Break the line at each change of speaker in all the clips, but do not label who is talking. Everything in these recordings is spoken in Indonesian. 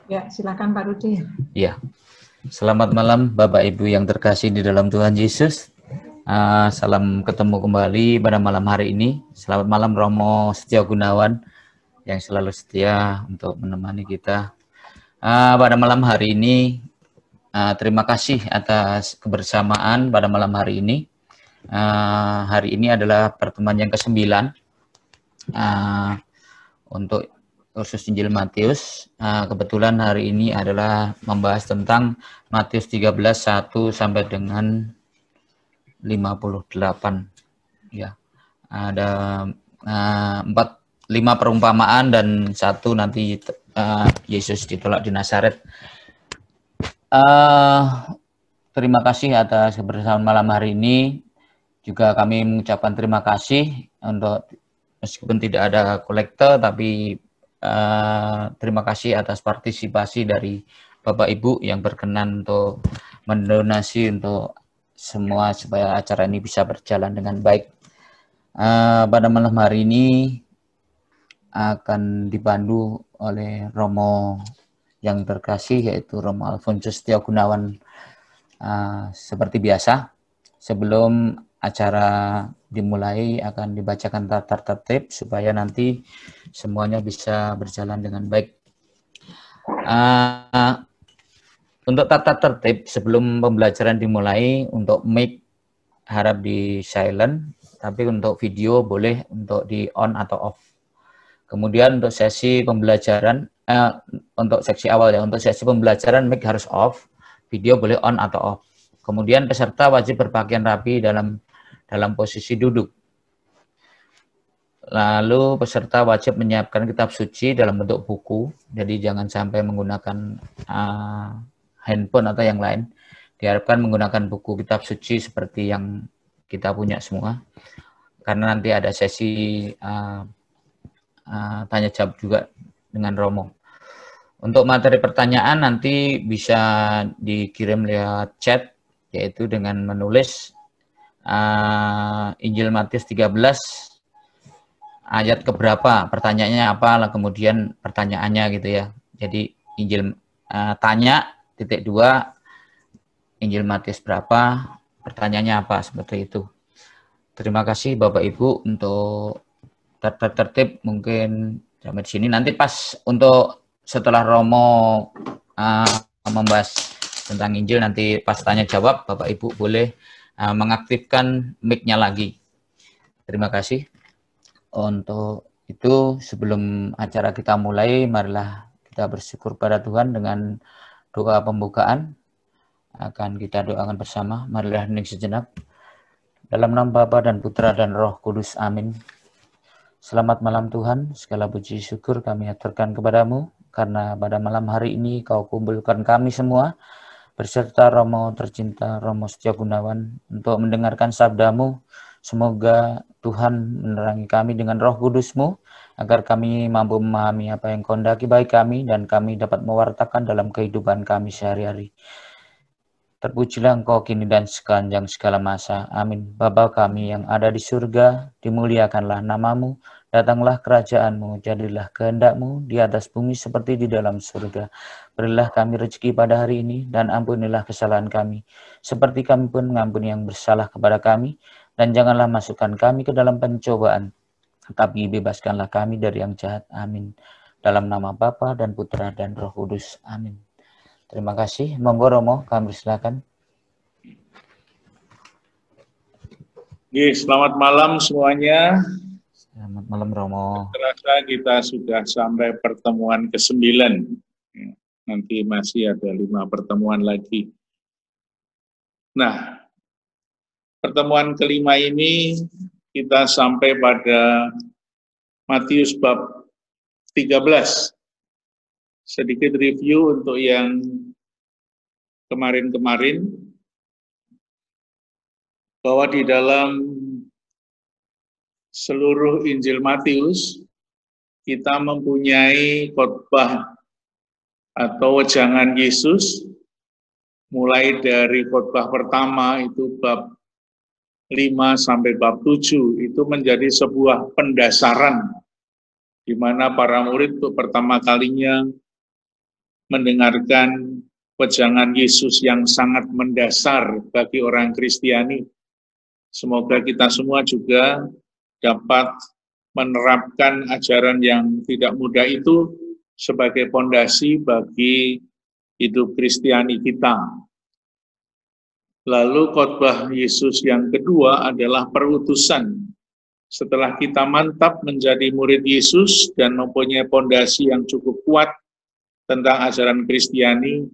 Ya, silakan Pak Rudi.
Ya, selamat malam Bapak Ibu yang terkasih di dalam Tuhan Yesus. Salam ketemu kembali pada malam hari ini. Selamat malam Romo Setia Gunawan yang selalu setia untuk menemani kita. Pada malam hari ini, terima kasih atas kebersamaan pada malam hari ini. Hari ini adalah pertemuan yang ke-9 untuk kursus Injil Matius. Kebetulan hari ini adalah membahas tentang Matius 13, 1 sampai dengan 58. Ya, ada 5 perumpamaan dan 1 nanti Yesus ditolak di Nazaret. Terima kasih atas kebersamaan malam hari ini. Juga kami mengucapkan terima kasih untuk meskipun tidak ada kolektor, tapi terima kasih atas partisipasi dari Bapak Ibu yang berkenan untuk mendonasi untuk semua supaya acara ini bisa berjalan dengan baik. Pada malam hari ini akan dipandu oleh Romo yang terkasih, yaitu Romo Alfonsus Setia Gunawan. Seperti biasa, sebelum acara dimulai akan dibacakan tata tertib supaya nanti semuanya bisa berjalan dengan baik. Untuk tata tertib sebelum pembelajaran dimulai, untuk mic harap di silent, tapi untuk video boleh untuk di on atau off. Kemudian untuk sesi pembelajaran, untuk seksi awal ya, untuk sesi pembelajaran mic harus off, video boleh on atau off. Kemudian peserta wajib berpakaian rapi dalam posisi duduk. Lalu peserta wajib menyiapkan kitab suci dalam bentuk buku, jadi jangan sampai menggunakan handphone atau yang lain. Diharapkan menggunakan buku kitab suci seperti yang kita punya semua, karena nanti ada sesi tanya jawab juga dengan Romo. Untuk materi pertanyaan nanti bisa dikirim lewat chat, yaitu dengan menulis Injil Matius 13 ayat keberapa, pertanyaannya apa, lah kemudian pertanyaannya gitu ya. Jadi Injil tanya titik 2 Injil Matius berapa, pertanyaannya apa, seperti itu. Terima kasih Bapak Ibu untuk tata tertib mungkin sampai di sini. Nanti pas untuk setelah Romo membahas tentang Injil, nanti pas tanya jawab Bapak Ibu boleh mengaktifkan mic-nya lagi. Terima kasih. Untuk itu sebelum acara kita mulai, marilah kita bersyukur pada Tuhan dengan doa pembukaan. Akan kita doakan bersama. Marilah hening sejenak. Dalam nama Bapa dan Putra dan Roh Kudus. Amin. Selamat malam Tuhan, segala puji syukur kami aturkan kepadamu, karena pada malam hari ini Kau kumpulkan kami semua, berserta Romo tercinta Romo Setia Gunawan, untuk mendengarkan sabdamu. Semoga Tuhan menerangi kami dengan Roh Kudus-Mu, agar kami mampu memahami apa yang Kau hendaki bagi kami, dan kami dapat mewartakan dalam kehidupan kami sehari-hari. Terpujilah Engkau kini dan sepanjang segala masa. Amin. Bapa kami yang ada di surga, dimuliakanlah namamu, datanglah kerajaanmu, jadilah kehendak-Mu di atas bumi seperti di dalam surga. Berilah kami rezeki pada hari ini, dan ampunilah kesalahan kami, seperti kami pun mengampuni yang bersalah kepada kami, dan janganlah masukkan kami ke dalam pencobaan, tetapi bebaskanlah kami dari yang jahat. Amin. Dalam nama Bapa dan Putra dan Roh Kudus. Amin. Terima kasih. Monggo Romo, kami silakan.
Selamat malam semuanya.
Selamat malam Romo.
Terasa kita sudah sampai pertemuan ke-9. Nanti masih ada 5 pertemuan lagi. Nah, pertemuan kelima ini kita sampai pada Matius bab 13. Sedikit review untuk yang kemarin-kemarin, bahwa di dalam seluruh Injil Matius, kita mempunyai khotbah atau wejangan Yesus, mulai dari khotbah pertama itu bab 5 sampai bab 7, itu menjadi sebuah pendasaran, di mana para murid untuk pertama kalinya mendengarkan wejangan Yesus yang sangat mendasar bagi orang Kristiani. Semoga kita semua juga dapat menerapkan ajaran yang tidak mudah itu sebagai pondasi bagi hidup Kristiani kita. Lalu khotbah Yesus yang kedua adalah perutusan. Setelah kita mantap menjadi murid Yesus dan mempunyai pondasi yang cukup kuat tentang ajaran Kristiani,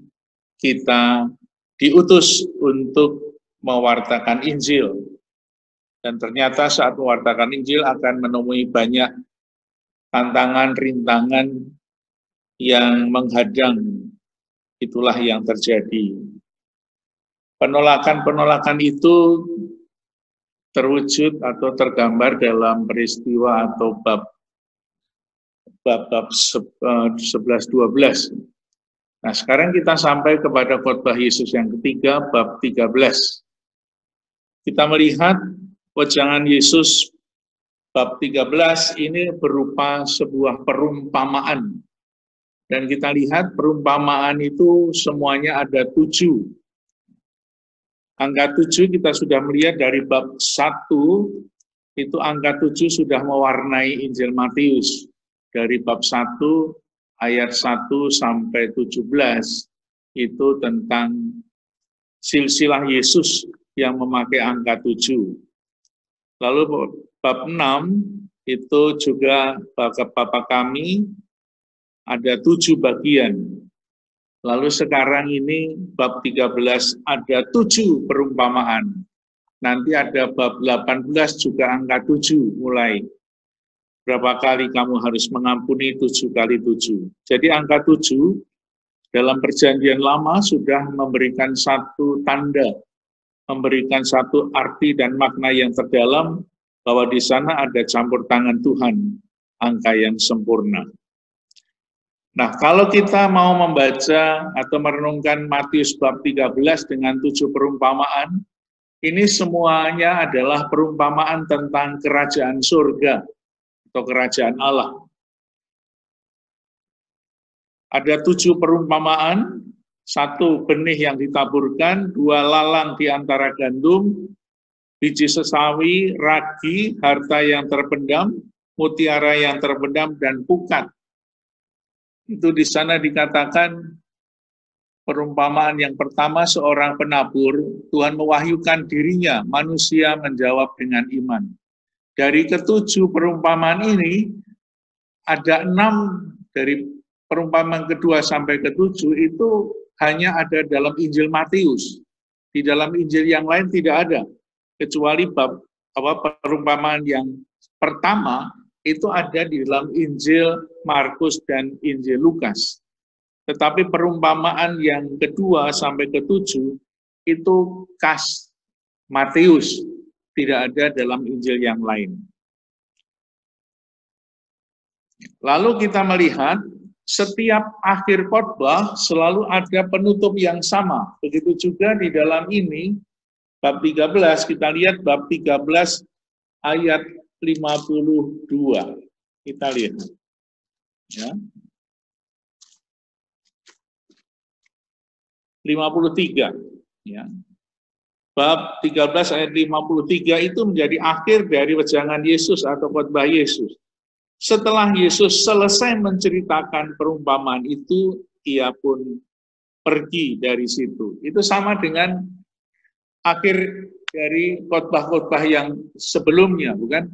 kita diutus untuk mewartakan Injil. Dan ternyata saat mewartakan Injil akan menemui banyak tantangan, rintangan yang menghadang. Itulah yang terjadi. Penolakan-penolakan itu terwujud atau tergambar dalam peristiwa atau bab 11-12. Nah, sekarang kita sampai kepada khotbah Yesus yang ketiga, bab 13. Kita melihat wejangan Yesus bab 13 ini berupa sebuah perumpamaan. Dan kita lihat perumpamaan itu semuanya ada 7. Angka 7 kita sudah melihat dari bab 1, itu angka 7 sudah mewarnai Injil Matius. Dari bab 1, ayat 1 sampai 17, itu tentang silsilah Yesus yang memakai angka 7. Lalu bab 6, itu juga Bapa Kami, ada 7 bagian. Lalu sekarang ini bab 13 ada 7 perumpamaan. Nanti ada bab 18 juga angka 7 mulai. Berapa kali kamu harus mengampuni? 7 kali 7. Jadi angka 7 dalam perjanjian lama sudah memberikan satu tanda, memberikan satu arti dan makna yang terdalam bahwa di sana ada campur tangan Tuhan, angka yang sempurna. Nah, kalau kita mau membaca atau merenungkan Matius bab 13 dengan 7 perumpamaan, ini semuanya adalah perumpamaan tentang kerajaan surga atau kerajaan Allah. Ada 7 perumpamaan, 1 benih yang ditaburkan, 2 lalang di antara gandum, biji sesawi, ragi, harta yang terpendam, mutiara yang terpendam, dan pukat. Itu di sana dikatakan perumpamaan yang pertama seorang penabur, Tuhan mewahyukan dirinya, manusia menjawab dengan iman. Dari ke-7 perumpamaan ini, ada 6 dari perumpamaan kedua sampai ke-7 itu hanya ada dalam Injil Matius. Di dalam Injil yang lain tidak ada, kecuali perumpamaan yang pertama itu ada di dalam Injil Markus dan Injil Lukas. Tetapi perumpamaan yang kedua sampai ke-7 itu khas Matius, tidak ada dalam Injil yang lain. Lalu kita melihat setiap akhir khotbah selalu ada penutup yang sama. Begitu juga di dalam ini, bab 13, kita lihat bab 13 ayat 52. Kita lihat. Ya. 53. Ya. Bab 13 ayat 53 itu menjadi akhir dari wejangan Yesus atau khotbah Yesus. Setelah Yesus selesai menceritakan perumpamaan itu, ia pun pergi dari situ. Itu sama dengan akhir dari khotbah-khotbah yang sebelumnya, bukan?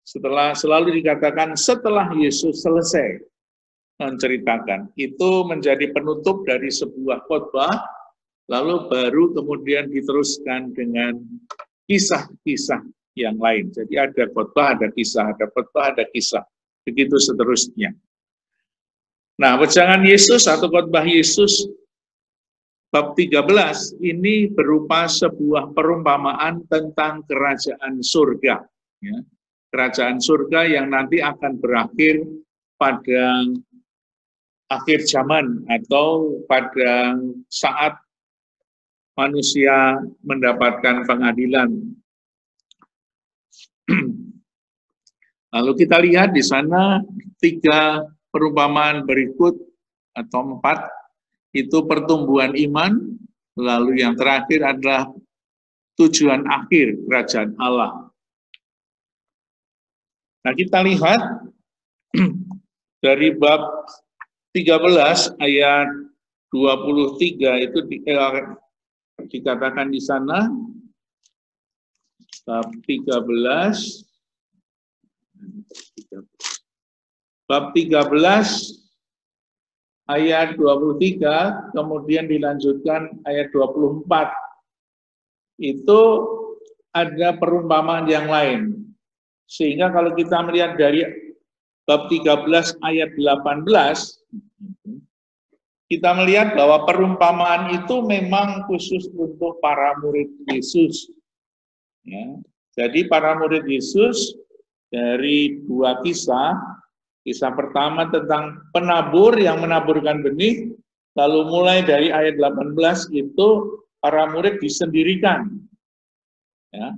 Setelah selalu dikatakan setelah Yesus selesai menceritakan, itu menjadi penutup dari sebuah khotbah, lalu baru kemudian diteruskan dengan kisah-kisah yang lain. Jadi ada khotbah, ada kisah, ada khotbah, ada kisah. Begitu seterusnya. Nah, wejangan Yesus atau khotbah Yesus bab 13 ini berupa sebuah perumpamaan tentang kerajaan surga. Ya. Kerajaan surga yang nanti akan berakhir pada akhir zaman atau pada saat manusia mendapatkan pengadilan. Lalu kita lihat di sana 3 perumpamaan berikut atau 4 itu pertumbuhan iman, lalu yang terakhir adalah tujuan akhir kerajaan Allah. Nah, kita lihat dari bab 13 ayat 23 itu dikatakan di sana, bab 13 ayat 23, kemudian dilanjutkan ayat 24. Itu ada perumpamaan yang lain. Sehingga kalau kita melihat dari bab 13 ayat 18, kita melihat bahwa perumpamaan itu memang khusus untuk para murid Yesus. Ya. Jadi para murid Yesus dari 2 kisah, kisah pertama tentang penabur yang menaburkan benih, lalu mulai dari ayat 18 itu para murid disendirikan. Ya.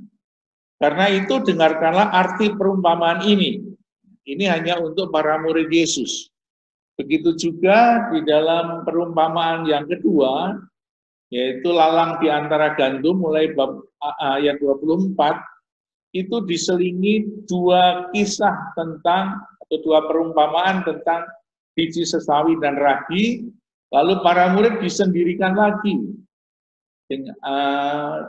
Karena itu dengarkanlah arti perumpamaan ini. Ini hanya untuk para murid Yesus. Begitu juga di dalam perumpamaan yang kedua, yaitu lalang di antara gandum, mulai bab ayat 24, itu diselingi 2 kisah tentang, atau 2 perumpamaan tentang biji sesawi dan ragi, lalu para murid disendirikan lagi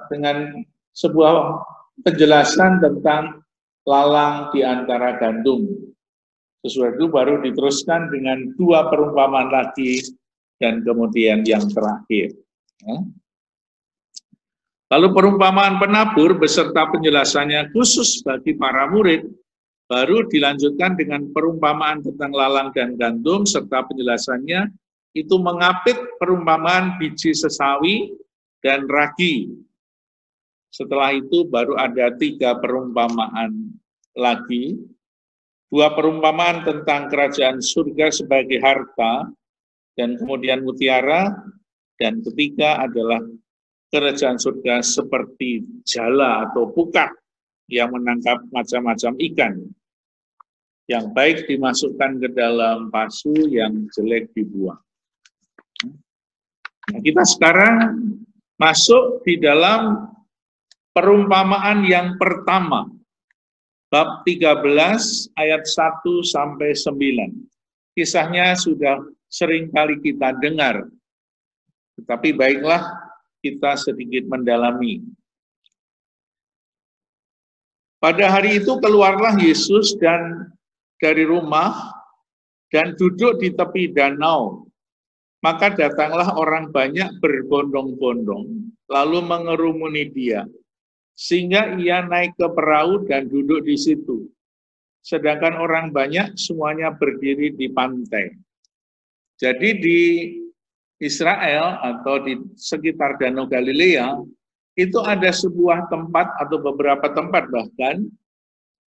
dengan sebuah penjelasan tentang lalang di antara gandum. Sesudah itu baru diteruskan dengan 2 perumpamaan lagi dan kemudian yang terakhir. Lalu perumpamaan penabur beserta penjelasannya khusus bagi para murid baru dilanjutkan dengan perumpamaan tentang lalang dan gandum serta penjelasannya itu mengapit perumpamaan biji sesawi dan ragi. Setelah itu baru ada 3 perumpamaan lagi. 2 perumpamaan tentang kerajaan surga sebagai harta dan kemudian mutiara, dan ketiga adalah kerajaan surga seperti jala atau pukat yang menangkap macam-macam ikan. Yang baik dimasukkan ke dalam pasu, yang jelek dibuang. Nah, kita sekarang masuk di dalam perumpamaan yang pertama, bab 13 ayat 1 sampai 9. Kisahnya sudah sering kali kita dengar, tetapi baiklah kita sedikit mendalami. Pada hari itu keluarlah Yesus dari rumah dan duduk di tepi danau. Maka datanglah orang banyak berbondong-bondong, lalu mengerumuni dia, sehingga ia naik ke perahu dan duduk di situ. Sedangkan orang banyak semuanya berdiri di pantai. Jadi di Israel atau di sekitar Danau Galilea, itu ada sebuah tempat atau beberapa tempat bahkan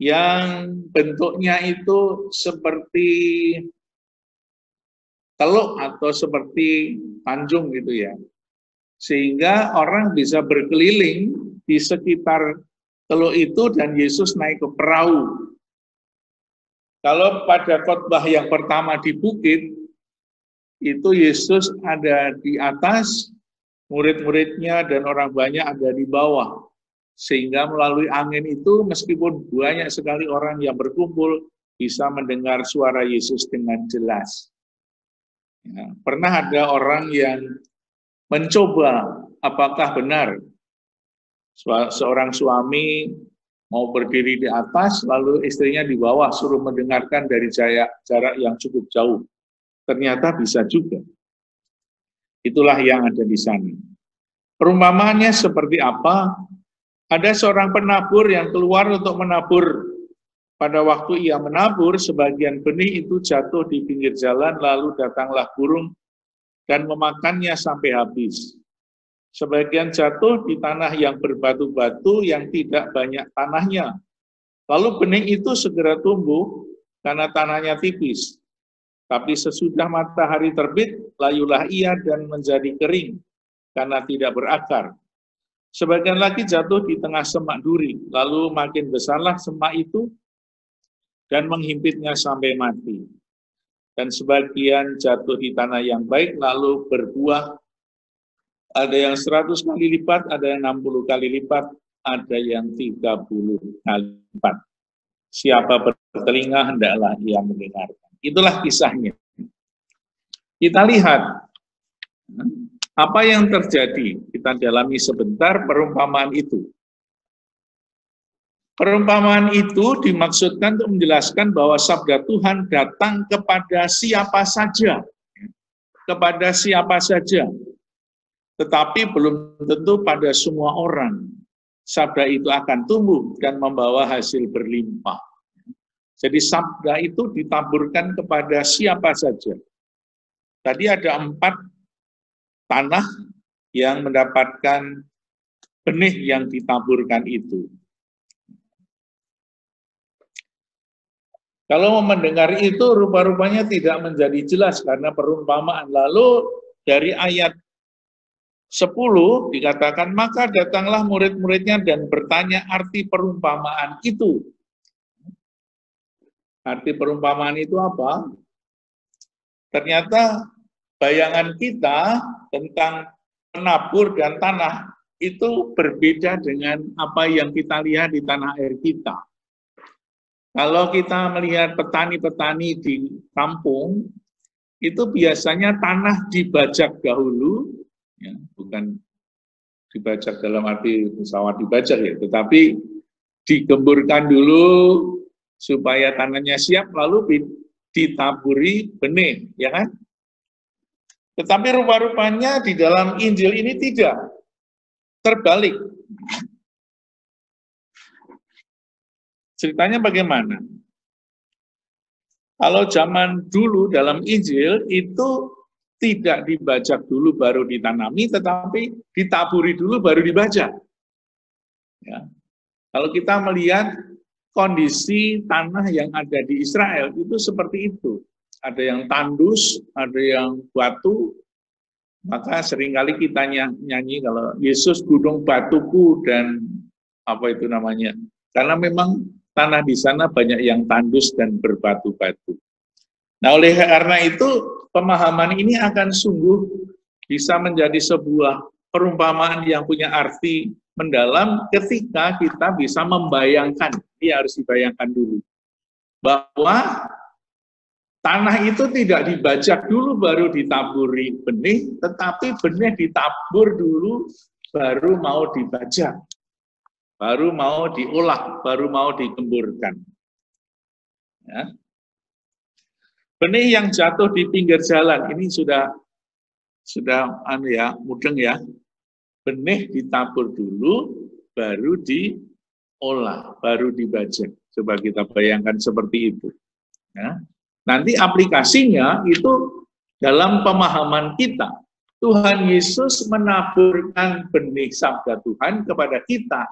yang bentuknya itu seperti teluk atau seperti tanjung gitu ya. Sehingga orang bisa berkeliling di sekitar teluk itu dan Yesus naik ke perahu. Kalau pada khotbah yang pertama di bukit, itu Yesus ada di atas, murid-muridnya dan orang banyak ada di bawah. Sehingga melalui angin itu meskipun banyak sekali orang yang berkumpul, bisa mendengar suara Yesus dengan jelas. Ya, pernah ada orang yang mencoba apakah benar seorang suami mau berdiri di atas, lalu istrinya di bawah, suruh mendengarkan dari jarak yang cukup jauh. Ternyata bisa juga. Itulah yang ada di sana. Perumpamaannya seperti apa? Ada seorang penabur yang keluar untuk menabur. Pada waktu ia menabur, sebagian benih itu jatuh di pinggir jalan, lalu datanglah burung dan memakannya sampai habis. Sebagian jatuh di tanah yang berbatu-batu yang tidak banyak tanahnya. Lalu benih itu segera tumbuh karena tanahnya tipis. Tapi sesudah matahari terbit, layulah ia dan menjadi kering karena tidak berakar. Sebagian lagi jatuh di tengah semak duri, lalu makin besarlah semak itu dan menghimpitnya sampai mati. dan sebagian jatuh di tanah yang baik lalu berbuah. Ada yang 100 kali lipat, ada yang 60 kali lipat, ada yang 30 kali lipat. Siapa bertelinga hendaklah ia mendengarkan. Itulah kisahnya. Kita lihat apa yang terjadi. Kita dalami sebentar perumpamaan itu. Perumpamaan itu dimaksudkan untuk menjelaskan bahwa sabda Tuhan datang kepada siapa saja. Kepada siapa saja. Tetapi belum tentu pada semua orang. Sabda itu akan tumbuh dan membawa hasil berlimpah. Jadi sabda itu ditaburkan kepada siapa saja. Tadi ada 4 tanah yang mendapatkan benih yang ditaburkan itu. Kalau mendengar itu rupa-rupanya tidak menjadi jelas karena perumpamaan. Lalu dari ayat 10 dikatakan, maka datanglah murid-muridnya dan bertanya arti perumpamaan itu. Arti perumpamaan itu apa? Ternyata bayangan kita tentang penabur dan tanah itu berbeda dengan apa yang kita lihat di tanah air kita. Kalau kita melihat petani-petani di kampung, itu biasanya tanah dibajak dahulu, ya, bukan dibajak dalam arti pesawat dibajak ya, tetapi digemburkan dulu supaya tanahnya siap, lalu ditaburi benih, ya kan? Tetapi rupa-rupanya di dalam Injil ini tidak, terbalik. Ceritanya bagaimana? Kalau zaman dulu dalam Injil itu tidak dibajak dulu baru ditanami, tetapi ditaburi dulu baru dibajak. Ya. Kalau kita melihat kondisi tanah yang ada di Israel itu seperti itu. Ada yang tandus, ada yang batu. Maka seringkali kita nyanyi kalau Yesus gunung batuku dan apa itu namanya. Karena memang tanah di sana banyak yang tandus dan berbatu-batu. Nah, oleh karena itu pemahaman ini akan sungguh bisa menjadi sebuah perumpamaan yang punya arti mendalam ketika kita bisa membayangkan, ini harus dibayangkan dulu, bahwa tanah itu tidak dibajak dulu baru ditaburi benih, tetapi benih ditabur dulu baru mau dibajak. Baru mau diolah, baru mau digemburkan. Ya. Benih yang jatuh di pinggir jalan, ini sudah mudeng ya. Benih ditabur dulu, baru diolah, baru dibajak. Coba kita bayangkan seperti itu. Ya. Nanti aplikasinya itu dalam pemahaman kita. Tuhan Yesus menaburkan benih sabda Tuhan kepada kita.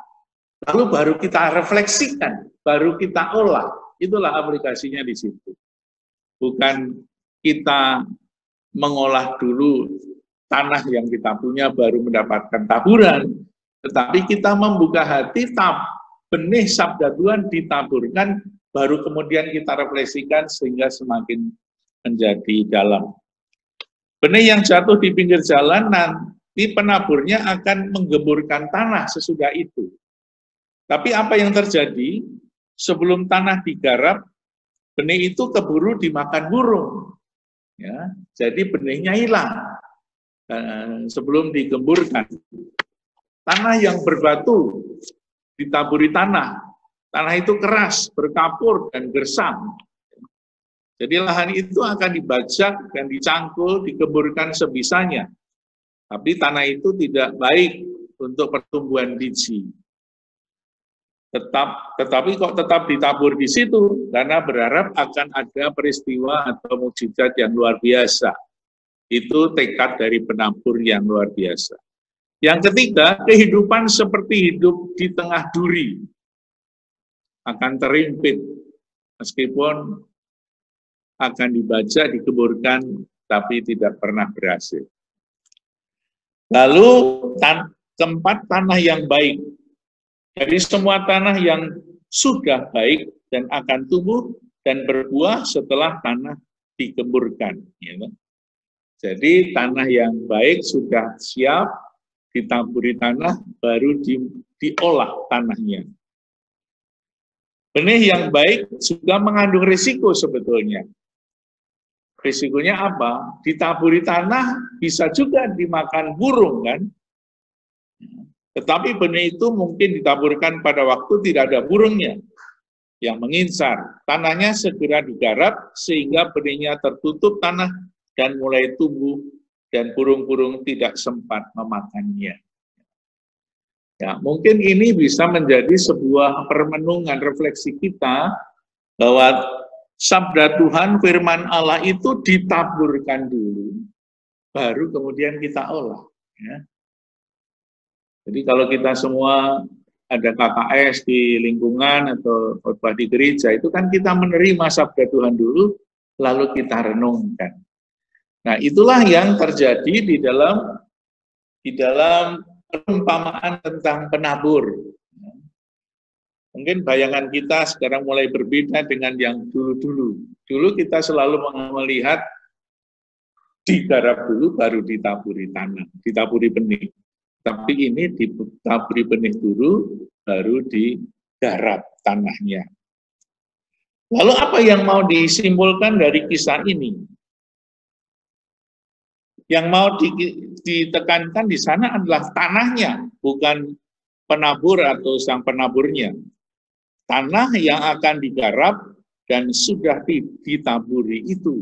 Lalu baru kita refleksikan, baru kita olah. Itulah aplikasinya di situ. Bukan kita mengolah dulu tanah yang kita punya baru mendapatkan taburan, tetapi kita membuka hati, benih sabda Tuhan ditaburkan, baru kemudian kita refleksikan sehingga semakin menjadi dalam. Benih yang jatuh di pinggir jalan, nanti penaburnya akan menggemburkan tanah sesudah itu. Tapi apa yang terjadi sebelum tanah digarap, benih itu keburu dimakan burung. Ya, jadi benihnya hilang sebelum digemburkan. Tanah yang berbatu ditaburi tanah itu keras, berkapur dan gersam. Jadi lahan itu akan dibajak dan dicangkul, digemburkan sebisanya. Tapi tanah itu tidak baik untuk pertumbuhan biji. Tetapi kok tetap ditabur di situ, karena berharap akan ada peristiwa atau mukjizat yang luar biasa. Itu tekad dari penabur yang luar biasa. Yang ketiga, kehidupan seperti hidup di tengah duri. Akan terimpit, meskipun akan dibaca, dikeburkan, tapi tidak pernah berhasil. Lalu, keempat, tanah yang baik. Jadi semua tanah yang sudah baik dan akan tumbuh dan berbuah setelah tanah digemburkan. Ya. Jadi tanah yang baik sudah siap, ditaburi tanah, baru diolah tanahnya. Benih yang baik juga mengandung risiko sebetulnya. Risikonya apa? Ditaburi tanah bisa juga dimakan burung kan? Tetapi benih itu mungkin ditaburkan pada waktu tidak ada burungnya yang mengincar. Tanahnya segera digarap sehingga benihnya tertutup tanah dan mulai tumbuh dan burung-burung tidak sempat memakannya. Ya, mungkin ini bisa menjadi sebuah permenungan refleksi kita bahwa sabda Tuhan, firman Allah itu ditaburkan dulu, baru kemudian kita olah. Ya. Jadi kalau kita semua ada KKS di lingkungan atau khotbah di gereja, itu kan kita menerima sabda Tuhan dulu, lalu kita renungkan. Nah, itulah yang terjadi di dalam perumpamaan tentang penabur. Mungkin bayangan kita sekarang mulai berbeda dengan yang dulu-dulu. Dulu kita selalu melihat digarap dulu baru ditaburi tanah, ditaburi benih. Tapi ini ditaburi benih dulu baru digarap tanahnya. Lalu apa yang mau disimpulkan dari kisah ini? Yang mau ditekankan di sana adalah tanahnya, bukan penabur atau sang penaburnya. Tanah yang akan digarap dan sudah ditaburi itu.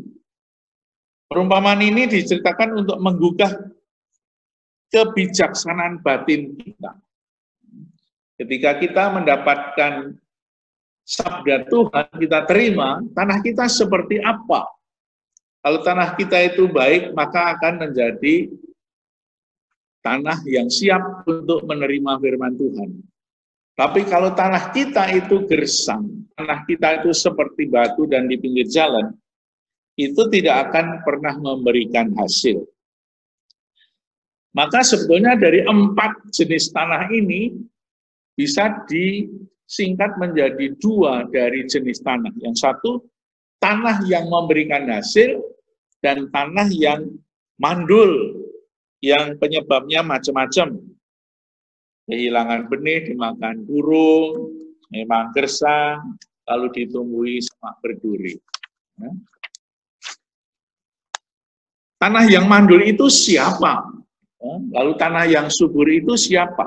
Perumpamaan ini diceritakan untuk menggugah kebijaksanaan batin kita. Ketika kita mendapatkan sabda Tuhan, kita terima, tanah kita seperti apa? Kalau tanah kita itu baik, maka akan menjadi tanah yang siap untuk menerima firman Tuhan. Tapi kalau tanah kita itu gersang, tanah kita itu seperti batu dan di pinggir jalan, itu tidak akan pernah memberikan hasil. Maka sebetulnya dari 4 jenis tanah ini bisa disingkat menjadi 2 dari jenis tanah. Yang satu, tanah yang memberikan hasil, dan tanah yang mandul, yang penyebabnya macam-macam. Kehilangan benih, dimakan burung, memang gersang, lalu ditumbuhi semak berduri. Tanah yang mandul itu siapa? Lalu tanah yang subur itu siapa?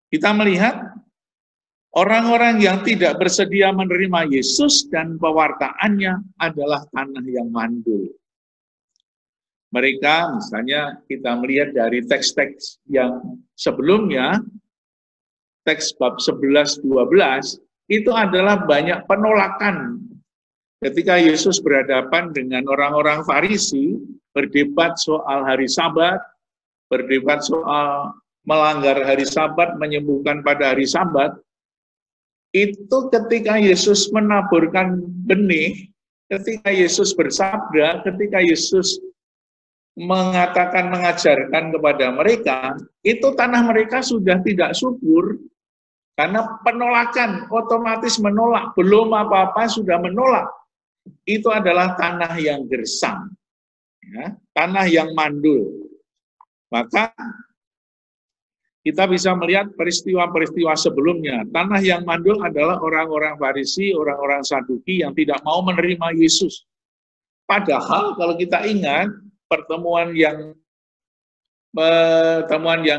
Kita melihat orang-orang yang tidak bersedia menerima Yesus dan pewartaannya adalah tanah yang mandul. Mereka, misalnya kita melihat dari teks-teks yang sebelumnya, teks bab 11-12, itu adalah banyak penolakan. Ketika Yesus berhadapan dengan orang-orang Farisi, berdebat soal hari Sabat, berdebat soal melanggar hari Sabat, menyembuhkan pada hari Sabat, itu ketika Yesus menaburkan benih, ketika Yesus bersabda, ketika Yesus mengatakan, mengajarkan kepada mereka, itu tanah mereka sudah tidak subur, karena penolakan, otomatis menolak, belum apa-apa sudah menolak. Itu adalah tanah yang gersang, ya, tanah yang mandul. Maka kita bisa melihat peristiwa-peristiwa sebelumnya. Tanah yang mandul adalah orang-orang Farisi, orang-orang Saduki yang tidak mau menerima Yesus. Padahal kalau kita ingat pertemuan yang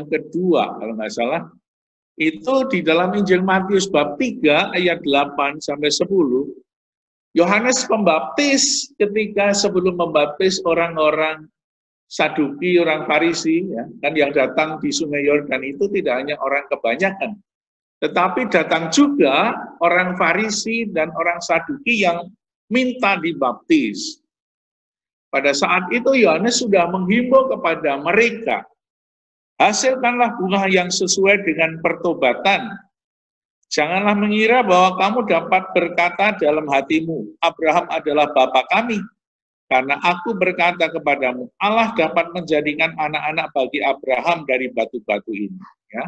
kedua, kalau nggak salah, itu di dalam Injil Matius bab 3 ayat 8 sampai 10, Yohanes Pembaptis ketika sebelum membaptis orang-orang Saduki, orang Farisi, ya, kan yang datang di Sungai Yordan itu tidak hanya orang kebanyakan, tetapi datang juga orang Farisi dan orang Saduki yang minta dibaptis. Pada saat itu Yohanes sudah menghimbau kepada mereka, hasilkanlah buah yang sesuai dengan pertobatan. Janganlah mengira bahwa kamu dapat berkata dalam hatimu, Abraham adalah bapa kami. Karena aku berkata kepadamu, Allah dapat menjadikan anak-anak bagi Abraham dari batu-batu ini. Ya.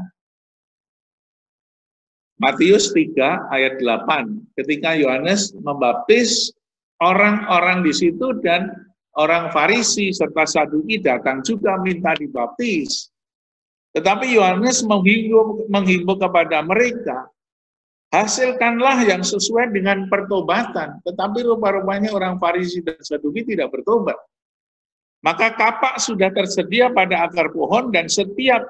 Matius 3 ayat 8, ketika Yohanes membaptis orang-orang di situ dan orang Farisi serta Saduki datang juga minta dibaptis. Tetapi Yohanes menghimbau kepada mereka, hasilkanlah yang sesuai dengan pertobatan. Tetapi rupa-rupanya orang Farisi dan Saduki tidak bertobat. Maka kapak sudah tersedia pada akar pohon, dan setiap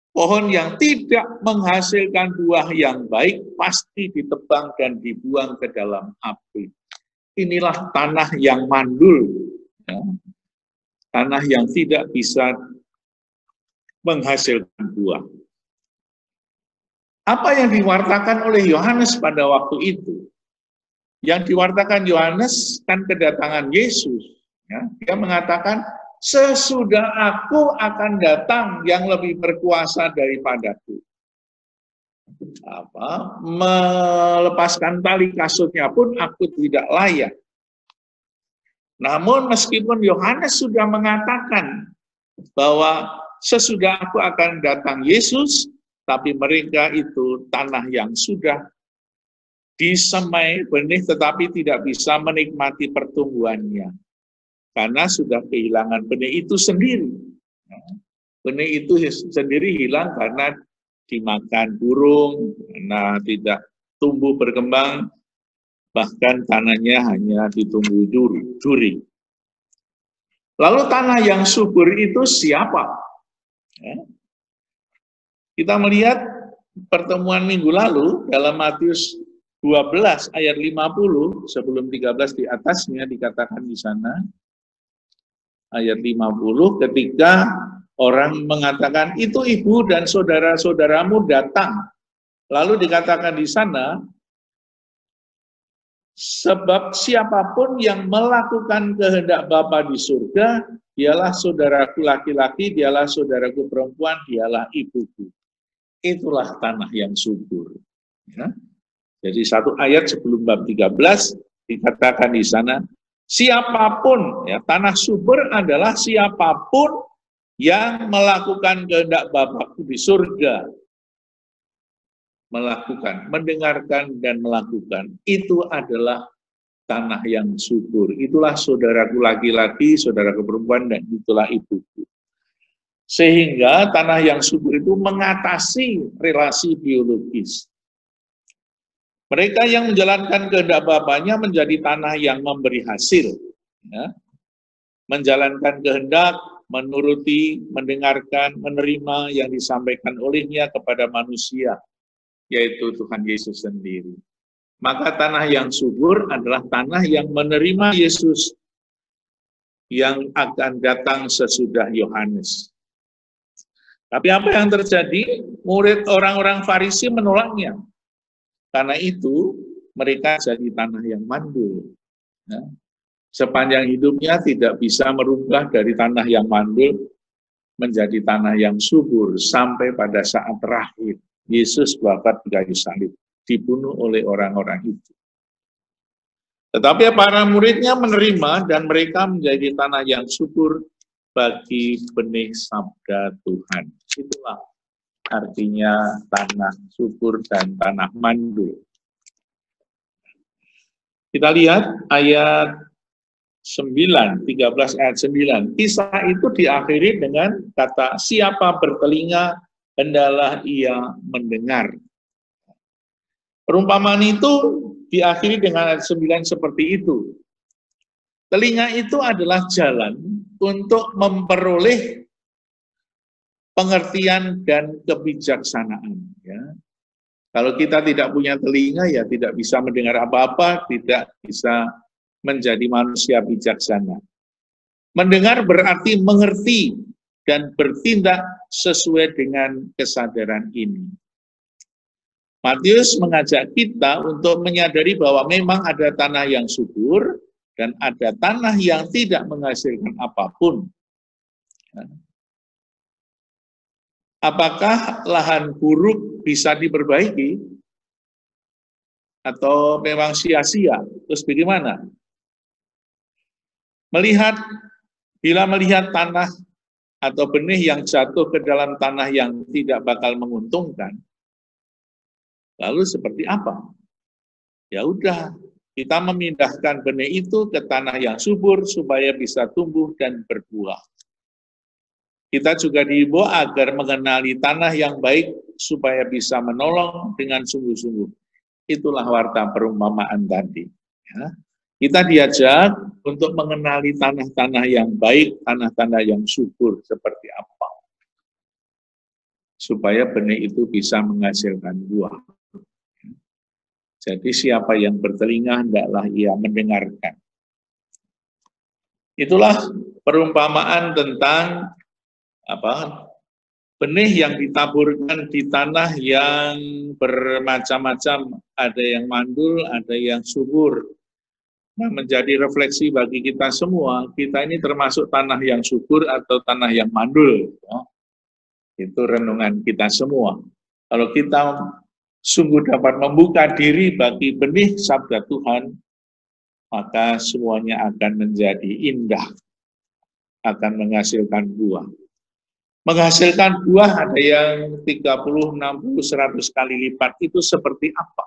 pohon yang tidak menghasilkan buah yang baik pasti ditebang dan dibuang ke dalam api. Inilah tanah yang mandul, ya. Tanah yang tidak bisa menghasilkan buah. Apa yang diwartakan oleh Yohanes pada waktu itu? Yang diwartakan Yohanes kan kedatangan Yesus. Ya. Dia mengatakan, sesudah aku akan datang yang lebih berkuasa daripadaku. Melepaskan tali kasutnya pun aku tidak layak. Namun meskipun Yohanes sudah mengatakan bahwa sesudah aku akan datang Yesus, tapi mereka itu tanah yang sudah disemai benih tetapi tidak bisa menikmati pertumbuhannya. Karena sudah kehilangan benih itu sendiri. Benih itu sendiri hilang karena dimakan burung, karena tidak tumbuh berkembang, bahkan tanahnya hanya ditumbuhi duri. Lalu tanah yang subur itu siapa? Ya. Kita melihat pertemuan minggu lalu dalam Matius 12 ayat 50, sebelum 13 di atasnya dikatakan di sana, ayat 50, ketika orang mengatakan, itu ibu dan saudara-saudaramu datang. Lalu dikatakan di sana, sebab siapapun yang melakukan kehendak Bapa di surga, dialah saudaraku laki-laki, dialah saudaraku perempuan, dialah ibuku. Itulah tanah yang subur. Ya. Jadi satu ayat sebelum bab 13 dikatakan di sana, siapapun, ya, tanah subur adalah siapapun yang melakukan kehendak Bapakku di surga. Melakukan, mendengarkan dan melakukan, itu adalah tanah yang subur. Itulah saudaraku laki-laki, saudaraku perempuan, dan itulah ibuku. Sehingga tanah yang subur itu mengatasi relasi biologis. Mereka yang menjalankan kehendak Bapaknya menjadi tanah yang memberi hasil. Ya. Menjalankan kehendak, menuruti, mendengarkan, menerima yang disampaikan olehnya kepada manusia, yaitu Tuhan Yesus sendiri. Maka tanah yang subur adalah tanah yang menerima Yesus yang akan datang sesudah Yohanes. Tapi apa yang terjadi? Murid orang-orang Farisi menolaknya. Karena itu mereka jadi tanah yang mandul. Ya. Sepanjang hidupnya tidak bisa merubah dari tanah yang mandul menjadi tanah yang subur sampai pada saat terakhir Yesus wafat di kayu salib, dibunuh oleh orang-orang itu. Tetapi para muridnya menerima dan mereka menjadi tanah yang subur bagi benih sabda Tuhan. Itulah artinya tanah subur dan tanah mandul. Kita lihat ayat 9, 13 ayat 9. Kisah itu diakhiri dengan kata, siapa bertelinga, hendalah ia mendengar. Perumpamaan itu diakhiri dengan ayat 9 seperti itu. Telinga itu adalah jalan untuk memperoleh pengertian dan kebijaksanaan. Ya. Kalau kita tidak punya telinga, ya tidak bisa mendengar apa-apa, tidak bisa menjadi manusia bijaksana. Mendengar berarti mengerti dan bertindak sesuai dengan kesadaran ini. Matius mengajak kita untuk menyadari bahwa memang ada tanah yang subur dan ada tanah yang tidak menghasilkan apapun. Apakah lahan buruk bisa diperbaiki? Atau memang sia-sia? Terus bagaimana? Bila melihat tanah atau benih yang jatuh ke dalam tanah yang tidak bakal menguntungkan, lalu seperti apa? Ya udah, Kita memindahkan benih itu ke tanah yang subur supaya bisa tumbuh dan berbuah. Kita juga diimbau agar mengenali tanah yang baik supaya bisa menolong dengan sungguh-sungguh. Itulah warta perumpamaan tadi. Ya. Kita diajak untuk mengenali tanah-tanah yang baik, tanah-tanah yang subur seperti apa. Supaya benih itu bisa menghasilkan buah. Jadi siapa yang bertelinga, hendaklah ia mendengarkan. Itulah perumpamaan tentang benih yang ditaburkan di tanah yang bermacam-macam, ada yang mandul, ada yang subur. Nah, menjadi refleksi bagi kita semua, kita ini termasuk tanah yang subur atau tanah yang mandul. Ya. Itu renungan kita semua. Kalau kita sungguh dapat membuka diri bagi benih sabda Tuhan, maka semuanya akan menjadi indah, akan menghasilkan buah. Menghasilkan buah ada yang 30, 60, 100 kali lipat, itu seperti apa?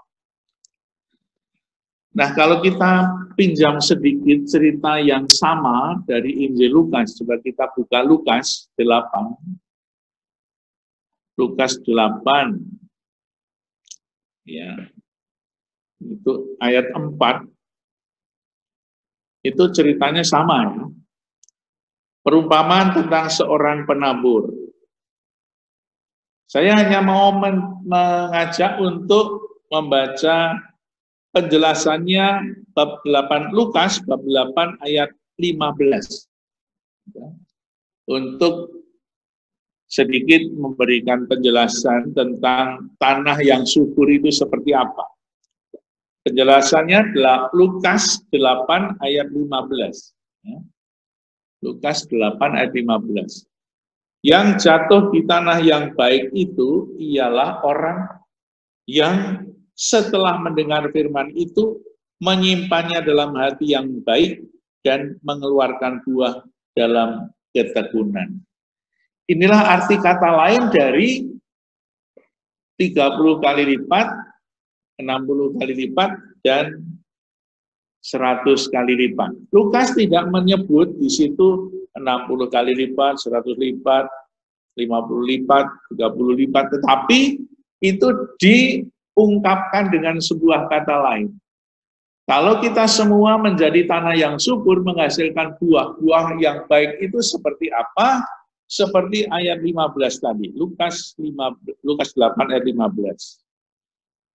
Nah, kalau kita pinjam sedikit cerita yang sama dari Injil Lukas, coba kita buka Lukas 8. Lukas 8, ya, itu ayat 4, itu ceritanya sama ya. Perumpamaan tentang seorang penabur. Saya hanya mau mengajak untuk membaca penjelasannya bab 8 Lukas, bab 8 ayat 15. Untuk sedikit memberikan penjelasan tentang tanah yang subur itu seperti apa. Penjelasannya adalah Lukas 8 ayat 15. Lukas 8 ayat 15. Yang jatuh di tanah yang baik itu ialah orang yang setelah mendengar firman itu menyimpannya dalam hati yang baik dan mengeluarkan buah dalam ketekunan. Inilah arti kata lain dari 30 kali lipat, 60 kali lipat, dan 100 kali lipat. Lukas tidak menyebut di situ 60 kali lipat, 100 lipat, 50 lipat, 30 lipat, tetapi itu diungkapkan dengan sebuah kata lain. Kalau kita semua menjadi tanah yang subur menghasilkan buah-buah yang baik itu seperti apa? Seperti ayat 15 tadi, Lukas 8 ayat 15.